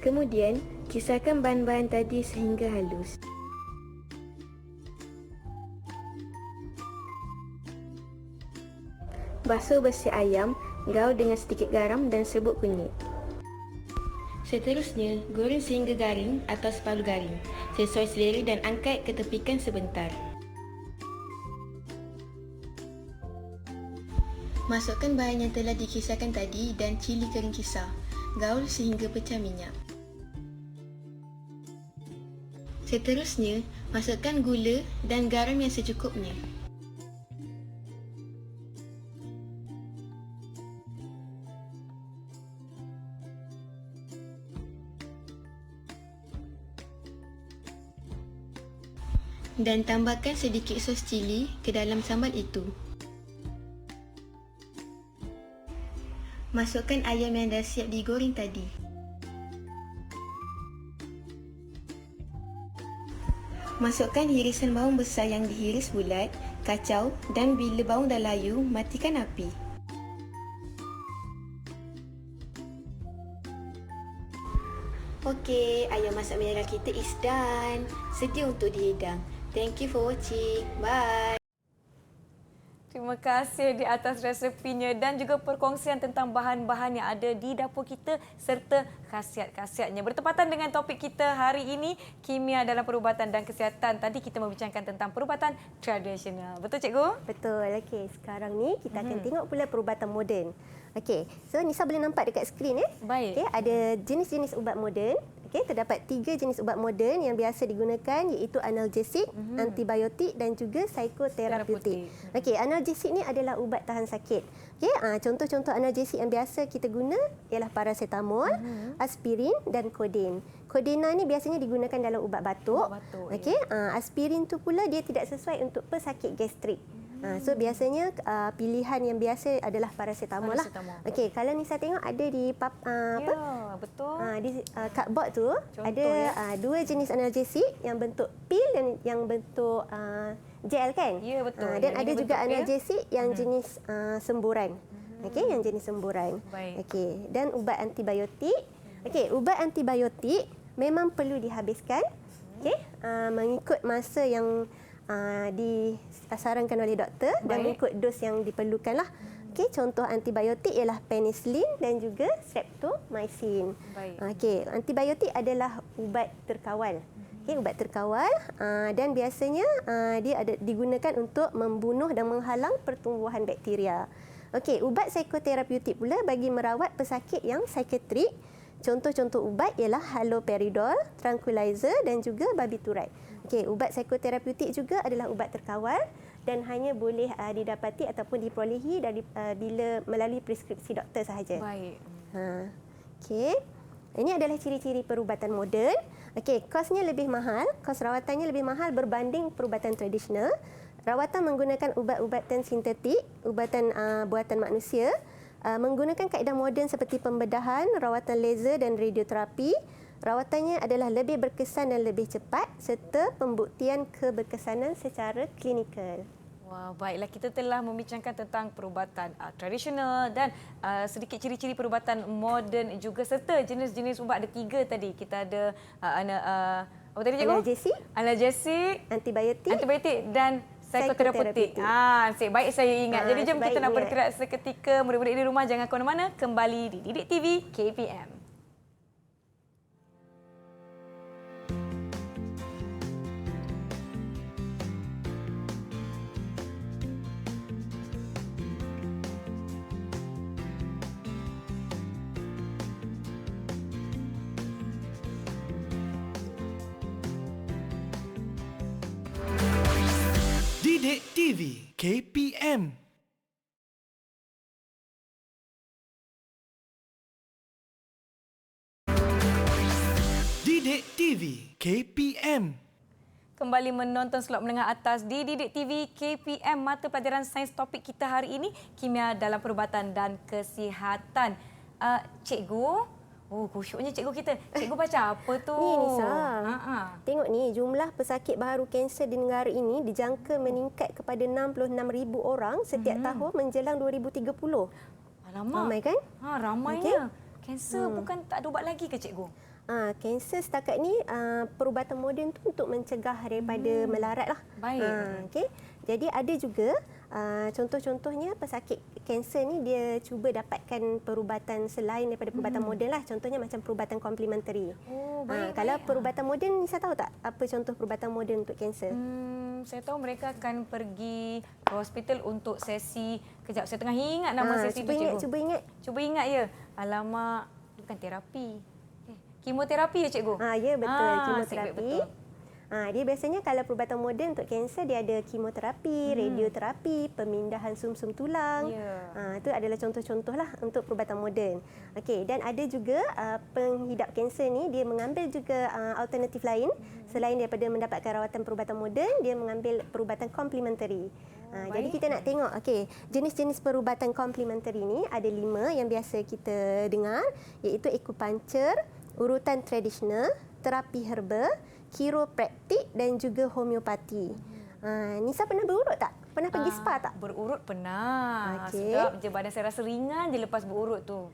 [SPEAKER 4] Kemudian, kisarkan bahan-bahan tadi sehingga halus. Basuh bersih ayam, gaul dengan sedikit garam dan serbuk kunyit. Seterusnya, goreng sehingga garing atau separuh garing, sesuai selera dan angkat ketepikan sebentar. Masukkan bahan yang telah dikisarkan tadi dan cili kering kisar. Gaul sehingga pecah minyak. Seterusnya, masukkan gula dan garam yang secukupnya. Dan tambahkan sedikit sos cili ke dalam sambal itu. Masukkan ayam yang dah siap digoreng tadi. Masukkan hirisan bawang besar yang dihiris bulat, kacau dan bila bawang dah layu, matikan api. Okey, ayam masak merah kita is done. Sedia untuk dihidang. Thank you for watching. Bye.
[SPEAKER 2] Terima kasih di atas resepinya dan juga perkongsian tentang bahan-bahan yang ada di dapur kita serta khasiat-khasiatnya. Bertepatan dengan topik kita hari ini, kimia dalam perubatan dan kesihatan. Tadi kita membincangkan tentang perubatan tradisional. Betul cikgu?
[SPEAKER 1] Betul. Okey, sekarang ni kita akan tengok pula perubatan moden. Okey, so Nisa boleh nampak dekat skrin
[SPEAKER 2] Baik.
[SPEAKER 1] Okey, ada jenis-jenis ubat moden. Okey, terdapat 3 jenis ubat moden yang biasa digunakan iaitu analgesik, antibiotik dan juga psikoterapeutik. Okey, analgesik ni adalah ubat tahan sakit. Okey, contoh-contoh analgesik yang biasa kita guna ialah paracetamol, aspirin dan kodein. Kodena ni biasanya digunakan dalam ubat batuk. Okey, aspirin tu pula dia tidak sesuai untuk pesakit gastrik. So biasanya pilihan yang biasa adalah paracetamol lah. Okey, kalau Nisa tengok ada di
[SPEAKER 2] Ya, betul.
[SPEAKER 1] Di cardboard tu
[SPEAKER 2] Contoh,
[SPEAKER 1] ada 2 jenis analgesik yang bentuk pil dan yang bentuk gel kan?
[SPEAKER 2] Ya, betul.
[SPEAKER 1] Dan
[SPEAKER 2] Yang
[SPEAKER 1] ada
[SPEAKER 2] ini
[SPEAKER 1] juga
[SPEAKER 2] bentuk pil.
[SPEAKER 1] analgesik yang jenis semburan. Okey, yang jenis semburan.
[SPEAKER 2] Baik.
[SPEAKER 1] Okey, dan ubat antibiotik. Okey, ubat antibiotik memang perlu dihabiskan. Okey, mengikut masa yang disarankan oleh doktor dan mengikut dos yang diperlukanlah. Okey, contoh antibiotik ialah penicillin dan juga streptomycin. Okey, antibiotik adalah ubat terkawal. Okey, ubat terkawal dan biasanya dia digunakan untuk membunuh dan menghalang pertumbuhan bakteria. Okey, ubat psikoterapeutik pula bagi merawat pesakit yang psikiatrik. Contoh-contoh ubat ialah haloperidol, tranquilizer dan juga barbiturat. Okey, ubat psikoterapeutik juga adalah ubat terkawal dan hanya boleh didapati ataupun diperolehi bila melalui preskripsi doktor sahaja.
[SPEAKER 2] Baik.
[SPEAKER 1] Okey. Ini adalah ciri-ciri perubatan moden. Okey, kosnya lebih mahal, kos rawatannya lebih mahal berbanding perubatan tradisional. Rawatan menggunakan ubat-ubatan sintetik, ubatan buatan manusia, menggunakan kaedah moden seperti pembedahan, rawatan laser dan radioterapi. Rawatannya adalah lebih berkesan dan lebih cepat serta pembuktian keberkesanan secara klinikal.
[SPEAKER 2] Wah, baiklah, kita telah membincangkan tentang perubatan tradisional dan sedikit ciri-ciri perubatan moden juga serta jenis-jenis ubat. Ada 3 tadi. Kita ada apa tadi cikgu?
[SPEAKER 1] Analgesik,
[SPEAKER 2] Analgesik, antibiotik dan psikoterapeutik. Baik saya ingat. Jadi jom kita nak bergerak seketika. Murid-murid di rumah jangan ke mana-mana. Kembali di Didik TV KPM.
[SPEAKER 3] Didik TV KPM. Didik TV KPM.
[SPEAKER 2] Kembali menonton slot menengah atas di Didik TV KPM. Mata pelajaran sains topik kita hari ini, kimia dalam perubatan dan kesihatan. Cikgu, khusyuknya cikgu kita. Cikgu baca apa tu?
[SPEAKER 1] Ni Nisa, tengok ni jumlah pesakit baharu kanser di negara ini dijangka meningkat kepada 66,000 orang setiap tahun menjelang 2030.
[SPEAKER 2] Alamak.
[SPEAKER 1] Ramai kan?
[SPEAKER 2] Ramainya. Kanser bukan tak ada ubat lagi ke cikgu?
[SPEAKER 1] Kanser setakat ni perubatan moden tu untuk mencegah daripada melarat lah.
[SPEAKER 2] Baik.
[SPEAKER 1] Okay. Jadi ada juga contoh-contohnya pesakit kanser ni dia cuba dapatkan perubatan selain daripada perubatan moden lah. Contohnya macam perubatan komplementari. Kalau perubatan moden, Nisa tahu tak apa contoh perubatan moden untuk kanser?
[SPEAKER 2] Saya tahu mereka akan pergi ke hospital untuk sesi. Kejap, saya tengah ingat nama sesi tu cikgu. Cuba ingat ya. Alamak, bukan terapi. Kemoterapi ya cikgu?
[SPEAKER 1] Ya betul, kemoterapi.
[SPEAKER 2] Betul.
[SPEAKER 1] Dia biasanya kalau perubatan moden untuk kanser dia ada kemoterapi, radioterapi, pemindahan sumsum tulang. Itu adalah contoh-contoh lah untuk perubatan moden. Okey, dan ada juga penghidap kanser ni dia mengambil juga alternatif lain selain daripada mendapatkan rawatan perubatan moden, dia mengambil perubatan komplementari. Jadi kita nak tengok jenis-jenis perubatan komplementari ni ada 5 yang biasa kita dengar, iaitu akupuncture, urutan tradisional, terapi herba, kiropraktik dan juga homeopati. Nisa pernah berurut tak? Pernah pergi spa tak?
[SPEAKER 2] Berurut pernah. Sedap je, badan saya rasa ringan je lepas berurut tu.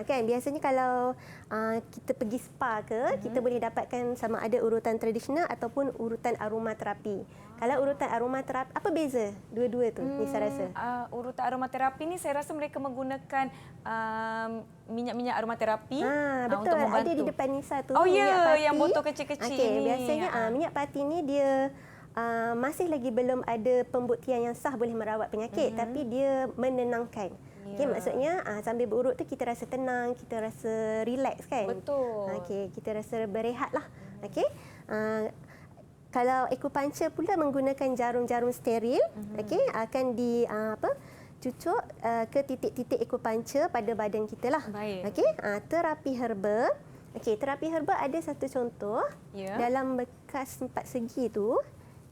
[SPEAKER 1] Kan biasanya kalau kita pergi spa ke, kita boleh dapatkan sama ada urutan tradisional ataupun urutan aromaterapi. Kalau urutan aromaterapi, apa beza dua-dua tu Nisa rasa?
[SPEAKER 2] Urutan aromaterapi ni saya rasa mereka menggunakan minyak-minyak aromaterapi
[SPEAKER 1] betul,
[SPEAKER 2] untuk membantu.
[SPEAKER 1] ada di depan Nisa tu.
[SPEAKER 2] Oh
[SPEAKER 1] ya,
[SPEAKER 2] yang botol kecil-kecil ni.
[SPEAKER 1] Biasanya minyak pati ni dia masih lagi belum ada pembuktian yang sah boleh merawat penyakit, tapi dia menenangkan. Maksudnya sambil berurut tu kita rasa tenang, kita rasa relax kan?
[SPEAKER 2] Betul.
[SPEAKER 1] Kita rasa berehat lah. Kalau akupuncture pula menggunakan jarum-jarum steril, akan cucuk ke titik-titik akupuncture pada badan kita lah.
[SPEAKER 2] Baik.
[SPEAKER 1] Terapi herba. Terapi herba ada satu contoh dalam bekas 4 segi tu.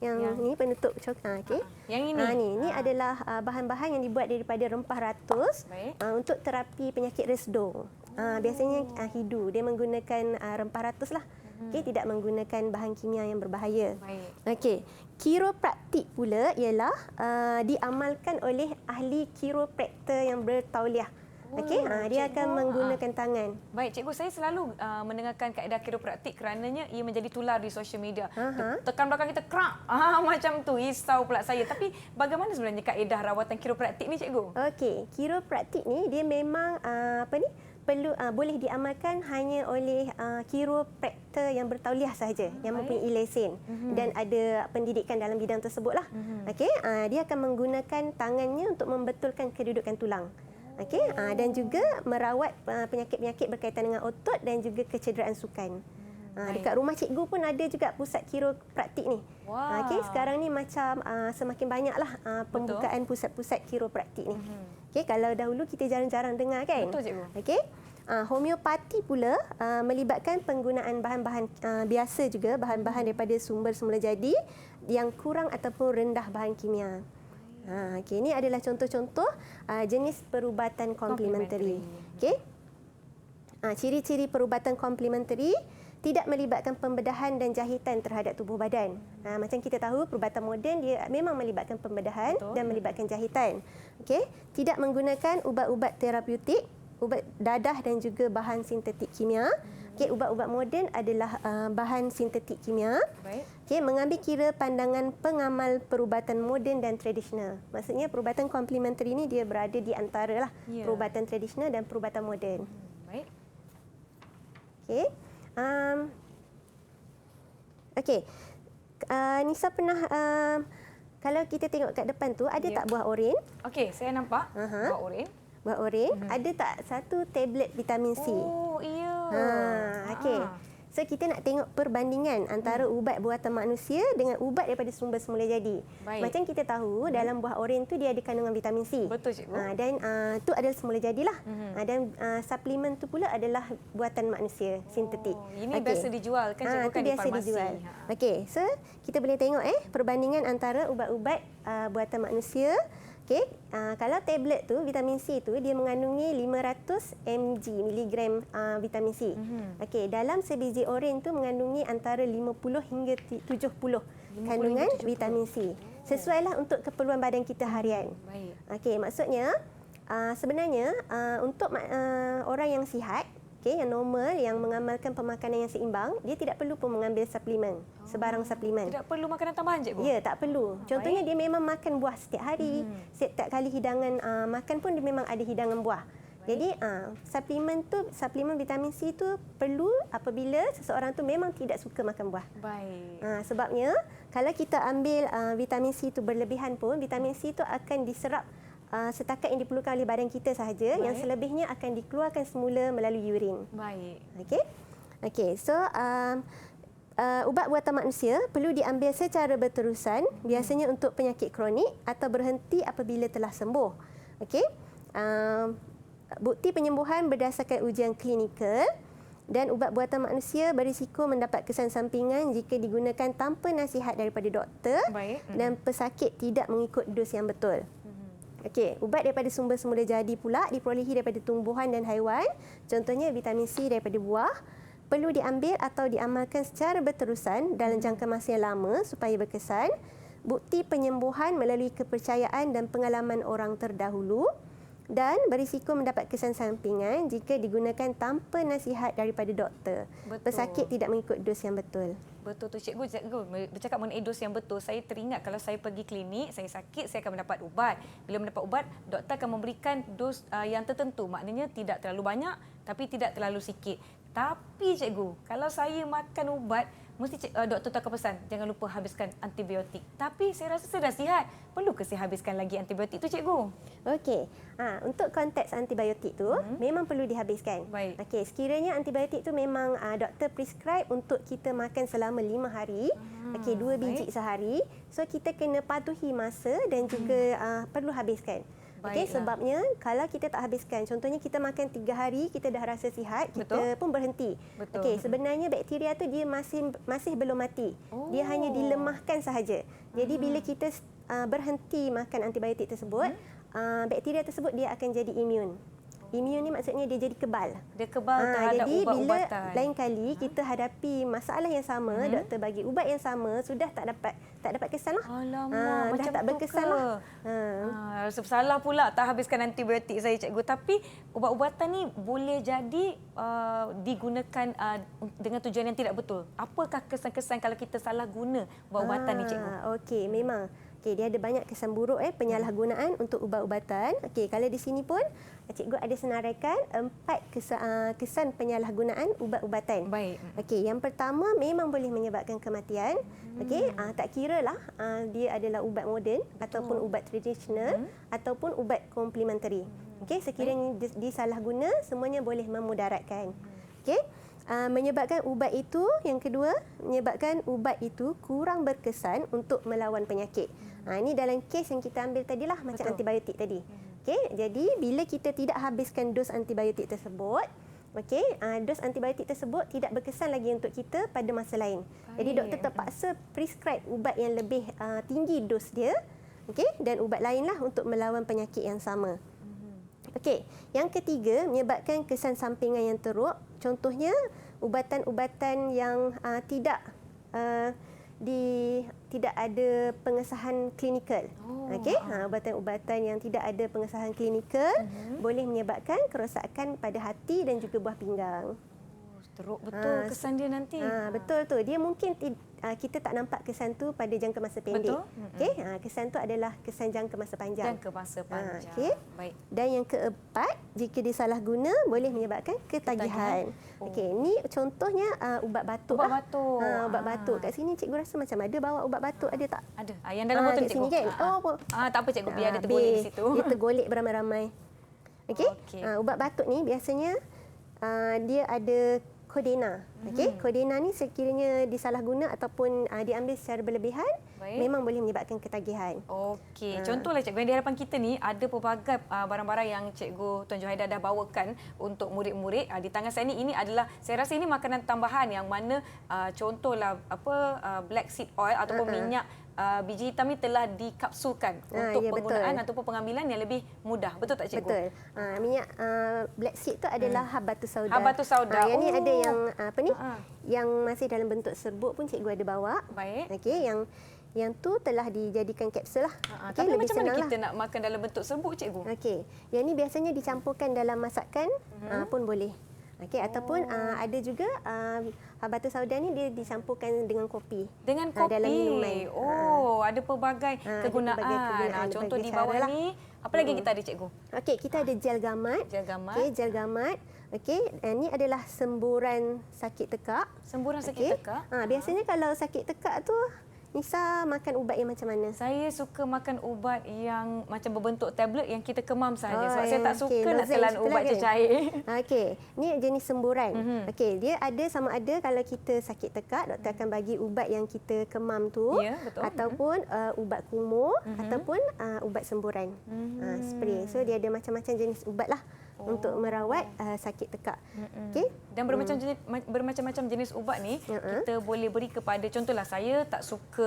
[SPEAKER 1] Yang ni penutup coklat.
[SPEAKER 2] Yang ini?
[SPEAKER 1] Ini adalah bahan-bahan yang dibuat daripada rempah ratus untuk terapi penyakit resdung. Biasanya hidu. Dia menggunakan rempah ratus lah. Tidak menggunakan bahan kimia yang berbahaya. Kiropraktik pula ialah diamalkan oleh ahli kiropraktor yang bertauliah. Dia akan menggunakan tangan.
[SPEAKER 2] Baik, cikgu, saya selalu mendengarkan kaedah kiropraktik kerananya ia menjadi tular di sosial media. Tekan belakang kita krak. Macam tu, risau pula saya. Tapi bagaimana sebenarnya kaedah rawatan kiropraktik ni, cikgu?
[SPEAKER 1] Kiropraktik ni dia memang boleh diamalkan hanya oleh kiropraktor yang bertauliah sahaja, yang mempunyai lesen dan ada pendidikan dalam bidang tersebutlah. Dia akan menggunakan tangannya untuk membetulkan kedudukan tulang. Dan juga merawat penyakit-penyakit berkaitan dengan otot dan juga kecederaan sukan. Dekat rumah cikgu pun ada juga pusat kiropraktik ni. Sekarang ni macam semakin banyaklah pembukaan pusat-pusat kiropraktik ni. Kalau dahulu kita jarang-jarang dengar kan?
[SPEAKER 2] Betul, cikgu.
[SPEAKER 1] Homeopati pula melibatkan penggunaan bahan-bahan biasa juga, bahan-bahan daripada sumber semula jadi yang kurang ataupun rendah bahan kimia. Ini adalah contoh-contoh jenis perubatan komplementari. Ciri-ciri perubatan komplementari tidak melibatkan pembedahan dan jahitan terhadap tubuh badan. Macam kita tahu perubatan moden dia memang melibatkan pembedahan dan melibatkan jahitan. Tidak menggunakan ubat-ubat terapeutik, ubat dadah dan juga bahan sintetik kimia. Ubat-ubat moden adalah bahan sintetik kimia. Mengambil kira pandangan pengamal perubatan moden dan tradisional. Maksudnya perubatan komplementari ini dia berada di antara perubatan tradisional dan perubatan moden. Nisa pernah kalau kita tengok kat depan tu ada tak buah oren?
[SPEAKER 2] Saya nampak buah oren.
[SPEAKER 1] Buah oren. Ada tak satu tablet vitamin C?
[SPEAKER 2] Oh, iya.
[SPEAKER 1] So kita nak tengok perbandingan antara ubat buatan manusia dengan ubat daripada sumber semula jadi.
[SPEAKER 2] Baik.
[SPEAKER 1] Macam kita tahu dalam buah oren tu dia ada kandungan vitamin C.
[SPEAKER 2] Betul, cikgu.
[SPEAKER 1] Dan tu adalah semula jadilah. Dan suplemen tu pula adalah buatan manusia, sintetik.
[SPEAKER 2] Ini biasa dijual kan, cikgu, kan di
[SPEAKER 1] biasa
[SPEAKER 2] farmasi.
[SPEAKER 1] dijual. Okey, so kita boleh tengok perbandingan antara ubat-ubat buatan manusia. Okey, kalau tablet tu vitamin C tu dia mengandungi 500 miligram vitamin C. Okey, dalam sebiji oren tu mengandungi antara 50 hingga 70 kandungan vitamin C. Sesuailah untuk keperluan badan kita harian.
[SPEAKER 2] Baik.
[SPEAKER 1] Okey, maksudnya sebenarnya untuk orang yang sihat, yang normal, yang mengamalkan pemakanan yang seimbang, dia tidak perlu pun mengambil suplemen, sebarang suplemen.
[SPEAKER 2] Tidak perlu makanan tambahan, cikgu?
[SPEAKER 1] Ya, tak perlu. Contohnya dia memang makan buah setiap hari. Setiap kali hidangan makan pun dia memang ada hidangan buah. Jadi suplemen vitamin C tu perlu apabila seseorang tu memang tidak suka makan buah.
[SPEAKER 2] Baik.
[SPEAKER 1] Sebabnya kalau kita ambil vitamin C tu berlebihan pun, vitamin C tu akan diserap setakat yang diperlukan oleh badan kita sahaja. Yang selebihnya akan dikeluarkan semula melalui urin.
[SPEAKER 2] Baik.
[SPEAKER 1] Okey, so ubat buatan manusia perlu diambil secara berterusan, biasanya untuk penyakit kronik atau berhenti apabila telah sembuh. Okey. Bukti penyembuhan berdasarkan ujian klinikal, dan ubat buatan manusia berisiko mendapat kesan sampingan jika digunakan tanpa nasihat daripada doktor.
[SPEAKER 2] Baik.
[SPEAKER 1] Dan pesakit tidak mengikut dos yang betul. Okey, ubat daripada sumber semula jadi pula diperolehi daripada tumbuhan dan haiwan. Contohnya vitamin C daripada buah. Perlu diambil atau diamalkan secara berterusan dalam jangka masa yang lama supaya berkesan. Bukti penyembuhan melalui kepercayaan dan pengalaman orang terdahulu. Dan berisiko mendapat kesan sampingan jika digunakan tanpa nasihat daripada doktor.
[SPEAKER 2] Betul.
[SPEAKER 1] Pesakit tidak mengikut dos yang betul.
[SPEAKER 2] Betul tu, cikgu. Bercakap mengenai dos yang betul, saya teringat kalau saya pergi klinik, saya sakit, saya akan mendapat ubat. Bila mendapat ubat, doktor akan memberikan dos yang tertentu. Maknanya tidak terlalu banyak tapi tidak terlalu sikit. Tapi cikgu, kalau saya makan ubat, mesti doktor tu akan pesan, jangan lupa habiskan antibiotik. Tapi saya rasa saya dah sihat. Perlu ke saya habiskan lagi antibiotik tu, cikgu?
[SPEAKER 1] Okey. Untuk konteks antibiotik tu memang perlu dihabiskan.
[SPEAKER 2] Baik.
[SPEAKER 1] Okey, sekiranya antibiotik tu memang doktor prescribe untuk kita makan selama 5 hari. Okey, 2 biji sehari. So kita kena patuhi masa dan juga perlu habiskan. Okey, sebabnya kalau kita tak habiskan, contohnya kita makan 3 hari, kita dah rasa sihat, kita pun berhenti. Okey, sebenarnya bakteria tu dia masih belum mati. Dia hanya dilemahkan sahaja. Jadi bila kita berhenti makan antibiotik tersebut, bakteria tersebut dia akan jadi imun. Imun ni maksudnya dia jadi kebal.
[SPEAKER 2] Dia kebal terhadap
[SPEAKER 1] jadi
[SPEAKER 2] ubat-ubatan.
[SPEAKER 1] Bila lain kali kita hadapi masalah yang sama, doktor bagi ubat yang sama, sudah tak dapat kesan lah.
[SPEAKER 2] Alamak, macam
[SPEAKER 1] dah tak berkesan lah.
[SPEAKER 2] Rasa bersalah pula tak habiskan antibiotik saya, cikgu. Tapi ubat-ubatan ni boleh jadi digunakan dengan tujuan yang tidak betul. Apakah kesan-kesan kalau kita salah guna ubat-ubatan ni, cikgu?
[SPEAKER 1] Okey, memang. Okey, dia ada banyak kesan buruk penyalahgunaan untuk ubat-ubatan. Okey, kalau di sini pun cikgu ada senaraikan 4 kesan penyalahgunaan ubat-ubatan.
[SPEAKER 2] Baik.
[SPEAKER 1] Okey, yang pertama memang boleh menyebabkan kematian. Okey, tak kiralah dia adalah ubat moden ataupun ubat tradisional ataupun ubat komplementari. Okey, sekiranya disalahguna, semuanya boleh memudaratkan. Okey. Menyebabkan ubat itu, yang kedua, menyebabkan ubat itu kurang berkesan untuk melawan penyakit. Ini dalam kes yang kita ambil tadilah, macam antibiotik tadi. Okey, jadi bila kita tidak habiskan dos antibiotik tersebut, dos antibiotik tersebut tidak berkesan lagi untuk kita pada masa lain. Jadi doktor terpaksa prescribe ubat yang lebih tinggi dos dia, dan ubat lainlah untuk melawan penyakit yang sama. Okey, yang ketiga menyebabkan kesan sampingan yang teruk. Contohnya ubatan-ubatan yang tidak ada pengesahan klinikal. Okey, ubatan-ubatan yang tidak ada pengesahan klinikal boleh menyebabkan kerosakan pada hati dan juga buah pinggang.
[SPEAKER 2] Teruk betul kesan dia nanti.
[SPEAKER 1] Betul tu. Dia mungkin kita tak nampak kesan tu pada jangka masa pendek. Okey, kesan tu adalah kesan jangka masa panjang.
[SPEAKER 2] Jangka masa panjang.
[SPEAKER 1] Okey.
[SPEAKER 2] Baik.
[SPEAKER 1] Dan yang keempat, jika disalahguna boleh menyebabkan ketagihan. Okey, ni contohnya ubat batuk.
[SPEAKER 2] Ubat batuk.
[SPEAKER 1] Ubat batuk. Kat sini cikgu rasa macam ada bawa ubat batuk, ada tak?
[SPEAKER 2] Ada. Yang dalam botol
[SPEAKER 1] kat
[SPEAKER 2] cikgu.
[SPEAKER 1] Sini kan?
[SPEAKER 2] Tak apa cikgu, biar dia tergolek di situ.
[SPEAKER 1] Dia tergolek beramai-ramai. Okey. Ubat batuk ni biasanya dia ada Kodena. Okey, Kodena ni sekiranya disalahguna ataupun diambil secara berlebihan, memang boleh menyebabkan ketagihan.
[SPEAKER 2] Okey, contohlah cikgu, di hadapan kita ni ada pelbagai barang-barang yang cikgu Tuan Johaida dah bawakan untuk murid-murid. Di tangan saya ni, ini adalah, saya rasa ini makanan tambahan yang mana contohlah black seed oil ataupun minyak biji hitam ni telah dikapsulkan untuk penggunaan ataupun pengambilan yang lebih mudah. Betul tak cikgu?
[SPEAKER 1] Betul. Minyak black seed tu adalah habatus sauda.
[SPEAKER 2] Habatus sauda.
[SPEAKER 1] Yang ni ada yang yang masih dalam bentuk serbuk pun cikgu ada bawa.
[SPEAKER 2] Baik.
[SPEAKER 1] Okey, yang tu telah dijadikan kapsul lah.
[SPEAKER 2] Tapi macam mana kita nak makan dalam bentuk serbuk cikgu?
[SPEAKER 1] Okey. Yang ni biasanya dicampurkan dalam masakan pun boleh. Okey, ataupun ada juga habatus sauda ni dia dicampurkan dengan kopi.
[SPEAKER 2] Dengan kopi.
[SPEAKER 1] Dalam minuman.
[SPEAKER 2] Ada pelbagai kegunaan. Contoh di bawah ni, apa lagi kita ada cikgu?
[SPEAKER 1] Okey, kita ada gel gamat. Okey, gel gamat. Okey, ini adalah semburan sakit tekak.
[SPEAKER 2] Semburan sakit tekak?
[SPEAKER 1] Biasanya kalau sakit tekak tu, Nisa makan ubat yang macam mana?
[SPEAKER 2] Saya suka makan ubat yang macam berbentuk tablet yang kita kemam sahaja. Sebab saya tak suka nak telan ubat cecair.
[SPEAKER 1] Okey, ni jenis semburan. Okey, dia ada sama ada kalau kita sakit tekak, doktor akan bagi ubat yang kita kemam tu, ataupun ubat kumur, ataupun ubat semburan. Spray. So dia ada macam-macam jenis ubat lah untuk merawat sakit tekak. Okey.
[SPEAKER 2] Dan bermacam-macam jenis ubat ni kita boleh beri kepada, contohlah saya tak suka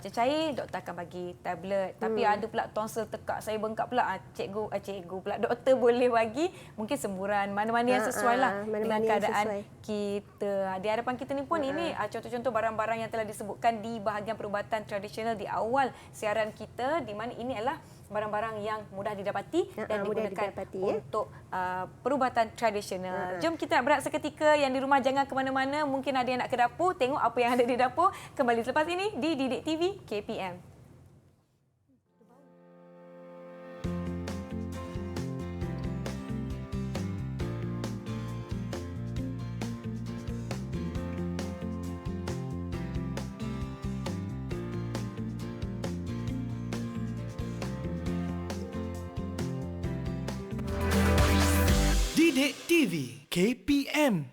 [SPEAKER 2] cecair, doktor akan bagi tablet. Tapi ada pula tonsil tekak saya bengkak pula, cikgu pula, doktor boleh bagi mungkin semburan, mana-mana yang sesuai lah dengan keadaan kita. Di hadapan kita ni pun ini contoh-contoh barang-barang yang telah disebutkan di bahagian perubatan tradisional di awal siaran kita, di mana ini adalah barang-barang yang mudah didapati dan digunakan untuk perubatan tradisional. Jom kita nak berehat seketika. Yang di rumah jangan ke mana-mana. Mungkin ada yang nak ke dapur. Tengok apa yang ada di dapur. Kembali selepas ini di Didik TV KPM.
[SPEAKER 3] Didik TV KPM.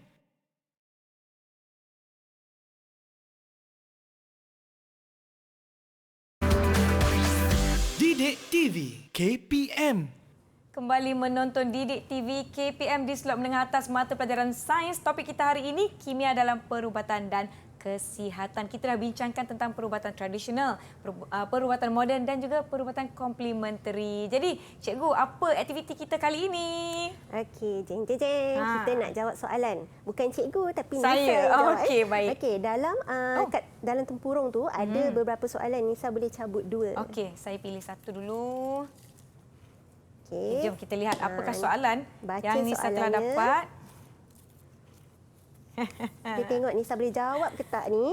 [SPEAKER 3] Didik TV KPM.
[SPEAKER 2] Kembali menonton Didik TV KPM di slot menengah atas mata pelajaran sains. Topik kita hari ini, kimia dalam perubatan dan kesihatan. Kita dah bincangkan tentang perubatan tradisional, perubatan moden dan juga perubatan komplementari. Jadi, cikgu, apa aktiviti kita kali ini?
[SPEAKER 1] Okey, jeng. Kita nak jawab soalan. Bukan cikgu tapi Nisa
[SPEAKER 2] saya.
[SPEAKER 1] yang jawab.
[SPEAKER 2] Okey, baik.
[SPEAKER 1] Okey, dalam tempurung tu ada beberapa soalan, Nisa boleh cabut 2.
[SPEAKER 2] Okey, saya pilih satu dulu.
[SPEAKER 1] Okey.
[SPEAKER 2] Jom kita lihat apakah soalan
[SPEAKER 1] Baca
[SPEAKER 2] yang Nisa telah dapat.
[SPEAKER 1] Kita tengok Nisa boleh jawab ke tak ni.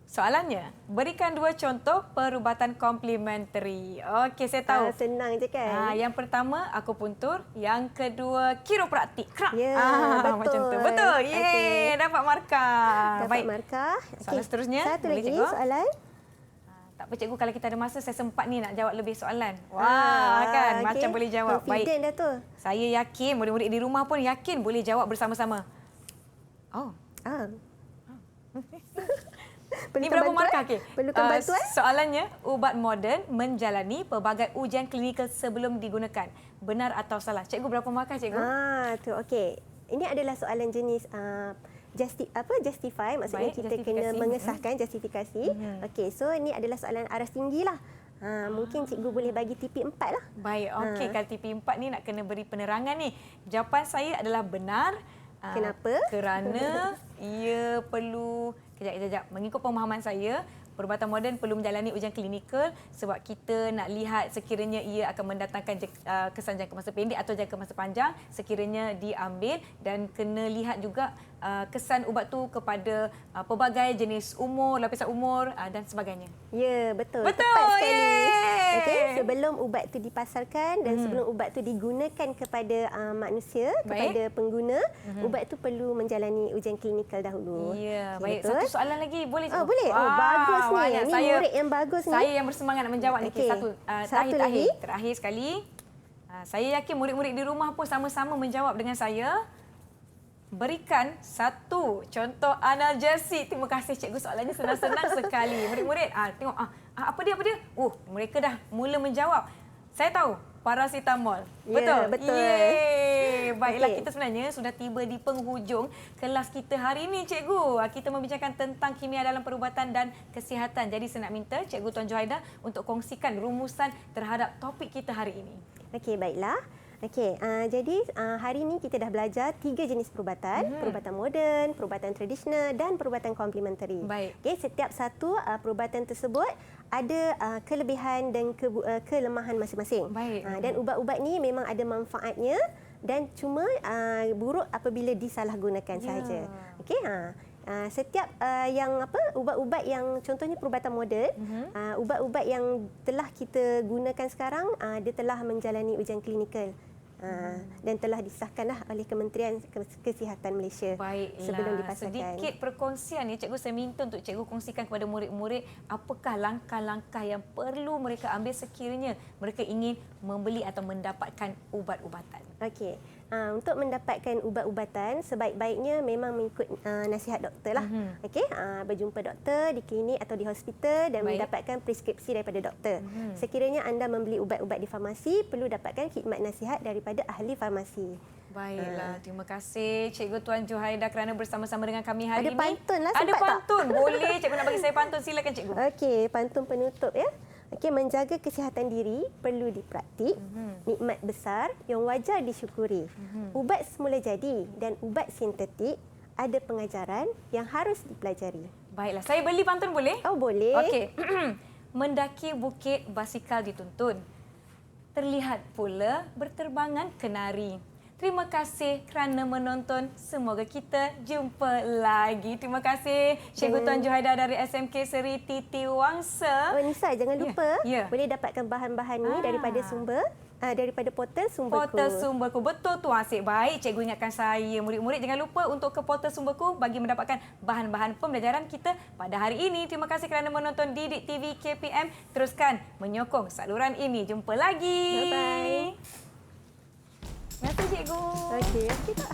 [SPEAKER 2] Soalannya, berikan 2 contoh perubatan komplementari. Okey, saya tahu.
[SPEAKER 1] Senang je kan?
[SPEAKER 2] Yang pertama, akupuntur. Yang kedua, kiropraktik.
[SPEAKER 1] Ya, betul.
[SPEAKER 2] Macam tu. Betul. Yeay, dapat markah.
[SPEAKER 1] Dapat markah.
[SPEAKER 2] Soalan seterusnya.
[SPEAKER 1] Satu lagi soalan.
[SPEAKER 2] Tak apa cikgu, kalau kita ada masa, saya sempat ni nak jawab lebih soalan. Wah, kan? Macam boleh jawab.
[SPEAKER 1] Confident dah tu.
[SPEAKER 2] Saya yakin, murid-murid di rumah pun yakin boleh jawab bersama-sama. Ini berapa markah? Okay.
[SPEAKER 1] Perlukan bantuan?
[SPEAKER 2] Soalannya, ubat moden menjalani pelbagai ujian klinikal sebelum digunakan. Benar atau salah? Cikgu, berapa markah cikgu?
[SPEAKER 1] Tu okey. Ini adalah soalan jenis justify, maksudnya kita kena mengesahkan justifikasi. Okey, so ini adalah soalan aras tinggi lah. Mungkin cikgu boleh bagi tipi 4 lah.
[SPEAKER 2] Baik, okey. Kalau tipi 4 ni nak kena beri penerangan ni. Jawapan saya adalah benar.
[SPEAKER 1] Kenapa?
[SPEAKER 2] Kerana ia perlu, kejap, mengikut pemahaman saya, perubatan moden perlu menjalani ujian klinikal sebab kita nak lihat sekiranya ia akan mendatangkan kesan jangka masa pendek atau jangka masa panjang sekiranya diambil, dan kena lihat juga kesan ubat tu kepada pelbagai jenis umur, lapisan umur dan sebagainya.
[SPEAKER 1] Ya, betul.
[SPEAKER 2] Betul.
[SPEAKER 1] Tepat sekali. Okey, sebelum ubat tu dipasarkan dan sebelum ubat tu digunakan kepada manusia, kepada pengguna, ubat tu perlu menjalani ujian klinikal dahulu.
[SPEAKER 2] Ya,
[SPEAKER 1] okay,
[SPEAKER 2] baik. Betul? Satu soalan lagi boleh?
[SPEAKER 1] Boleh. Bagus ni.
[SPEAKER 2] Banyak.
[SPEAKER 1] Ni murid yang bagus ni.
[SPEAKER 2] Saya yang bersemangat nak menjawab ni.
[SPEAKER 1] Satu lagi.
[SPEAKER 2] Terakhir sekali. Saya yakin murid-murid di rumah pun sama-sama menjawab dengan saya. berikan satu contoh analgesik. Terima kasih cikgu, soalannya senang-senang sekali. Murid-murid, tengok apa dia? Mereka dah mula menjawab. Saya tahu, paracetamol.
[SPEAKER 1] Ya,
[SPEAKER 2] Betul?
[SPEAKER 1] betul.
[SPEAKER 2] Yeay. Baiklah,
[SPEAKER 1] Okey.
[SPEAKER 2] kita sebenarnya sudah tiba di penghujung kelas kita hari ini, cikgu. Kita membincangkan tentang kimia dalam perubatan dan kesihatan. Jadi saya nak minta cikgu Tuan Johaida untuk kongsikan rumusan terhadap topik kita hari ini.
[SPEAKER 1] Okey, baiklah. Okey, jadi hari ini kita dah belajar 3 jenis perubatan, perubatan moden, perubatan tradisional dan perubatan komplementari.
[SPEAKER 2] Baik.
[SPEAKER 1] Okey, setiap satu perubatan tersebut ada kelebihan dan kelemahan masing-masing.
[SPEAKER 2] Baik.
[SPEAKER 1] Dan ubat-ubat ni memang ada manfaatnya dan cuma buruk apabila disalahgunakan sahaja. Okey, setiap yang ubat-ubat yang contohnya perubatan moden, ubat-ubat yang telah kita gunakan sekarang dia telah menjalani ujian klinikal. Dan telah disahkanlah oleh Kementerian Kesihatan Malaysia.
[SPEAKER 2] Baiklah.
[SPEAKER 1] Sebelum dipasarkan.
[SPEAKER 2] Sedikit perkongsian ya cikgu, saya minta untuk cikgu kongsikan kepada murid-murid apakah langkah-langkah yang perlu mereka ambil sekiranya mereka ingin membeli atau mendapatkan ubat-ubatan.
[SPEAKER 1] Okey. Untuk mendapatkan ubat-ubatan sebaik-baiknya memang mengikut nasihat doktor lah. Okey, berjumpa doktor di klinik atau di hospital dan mendapatkan preskripsi daripada doktor. Sekiranya anda membeli ubat-ubat di farmasi, perlu dapatkan khidmat nasihat daripada ahli farmasi.
[SPEAKER 2] Baiklah, terima kasih Cikgu Tuan Johaida kerana bersama-sama dengan kami hari
[SPEAKER 1] Ada
[SPEAKER 2] ini.
[SPEAKER 1] pantun lah,
[SPEAKER 2] Ada
[SPEAKER 1] sempat tak?
[SPEAKER 2] pantun. Boleh cikgu nak bagi saya pantun, silakan cikgu.
[SPEAKER 1] Okey, pantun penutup ya. Okey, menjaga kesihatan diri perlu dipraktik. Nikmat besar yang wajar disyukuri. Ubat semula jadi dan ubat sintetik ada pengajaran yang harus dipelajari.
[SPEAKER 2] Baiklah, saya beli pantun boleh?
[SPEAKER 1] Oh, boleh.
[SPEAKER 2] Okey. Mendaki bukit basikal dituntun. Terlihat pula berterbangan kenari. Terima kasih kerana menonton. Semoga kita jumpa lagi. Terima kasih Cikgu Tuan Johaida dari SMK Seri Titi Wangsa.
[SPEAKER 1] Oh, Nisa, jangan lupa boleh dapatkan bahan-bahan ni daripada portal Sumberku.
[SPEAKER 2] Portal Sumberku. Betul tu, asyik. Baik, cikgu ingatkan saya. Murid-murid jangan lupa untuk ke portal Sumberku bagi mendapatkan bahan-bahan pembelajaran kita pada hari ini. Terima kasih kerana menonton Didik TV KPM. Teruskan menyokong saluran ini. Jumpa lagi.
[SPEAKER 1] Bye-bye.
[SPEAKER 2] Terima kasih cikgu.
[SPEAKER 1] Okey, kita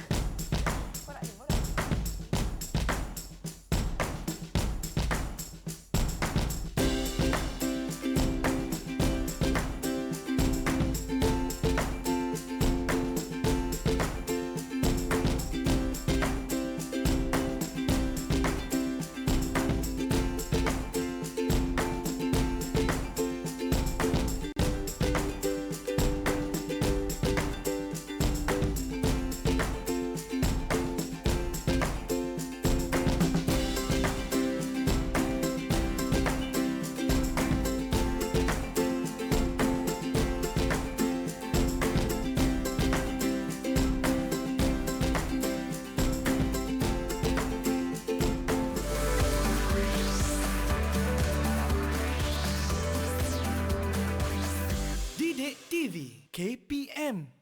[SPEAKER 3] Didik TV KPM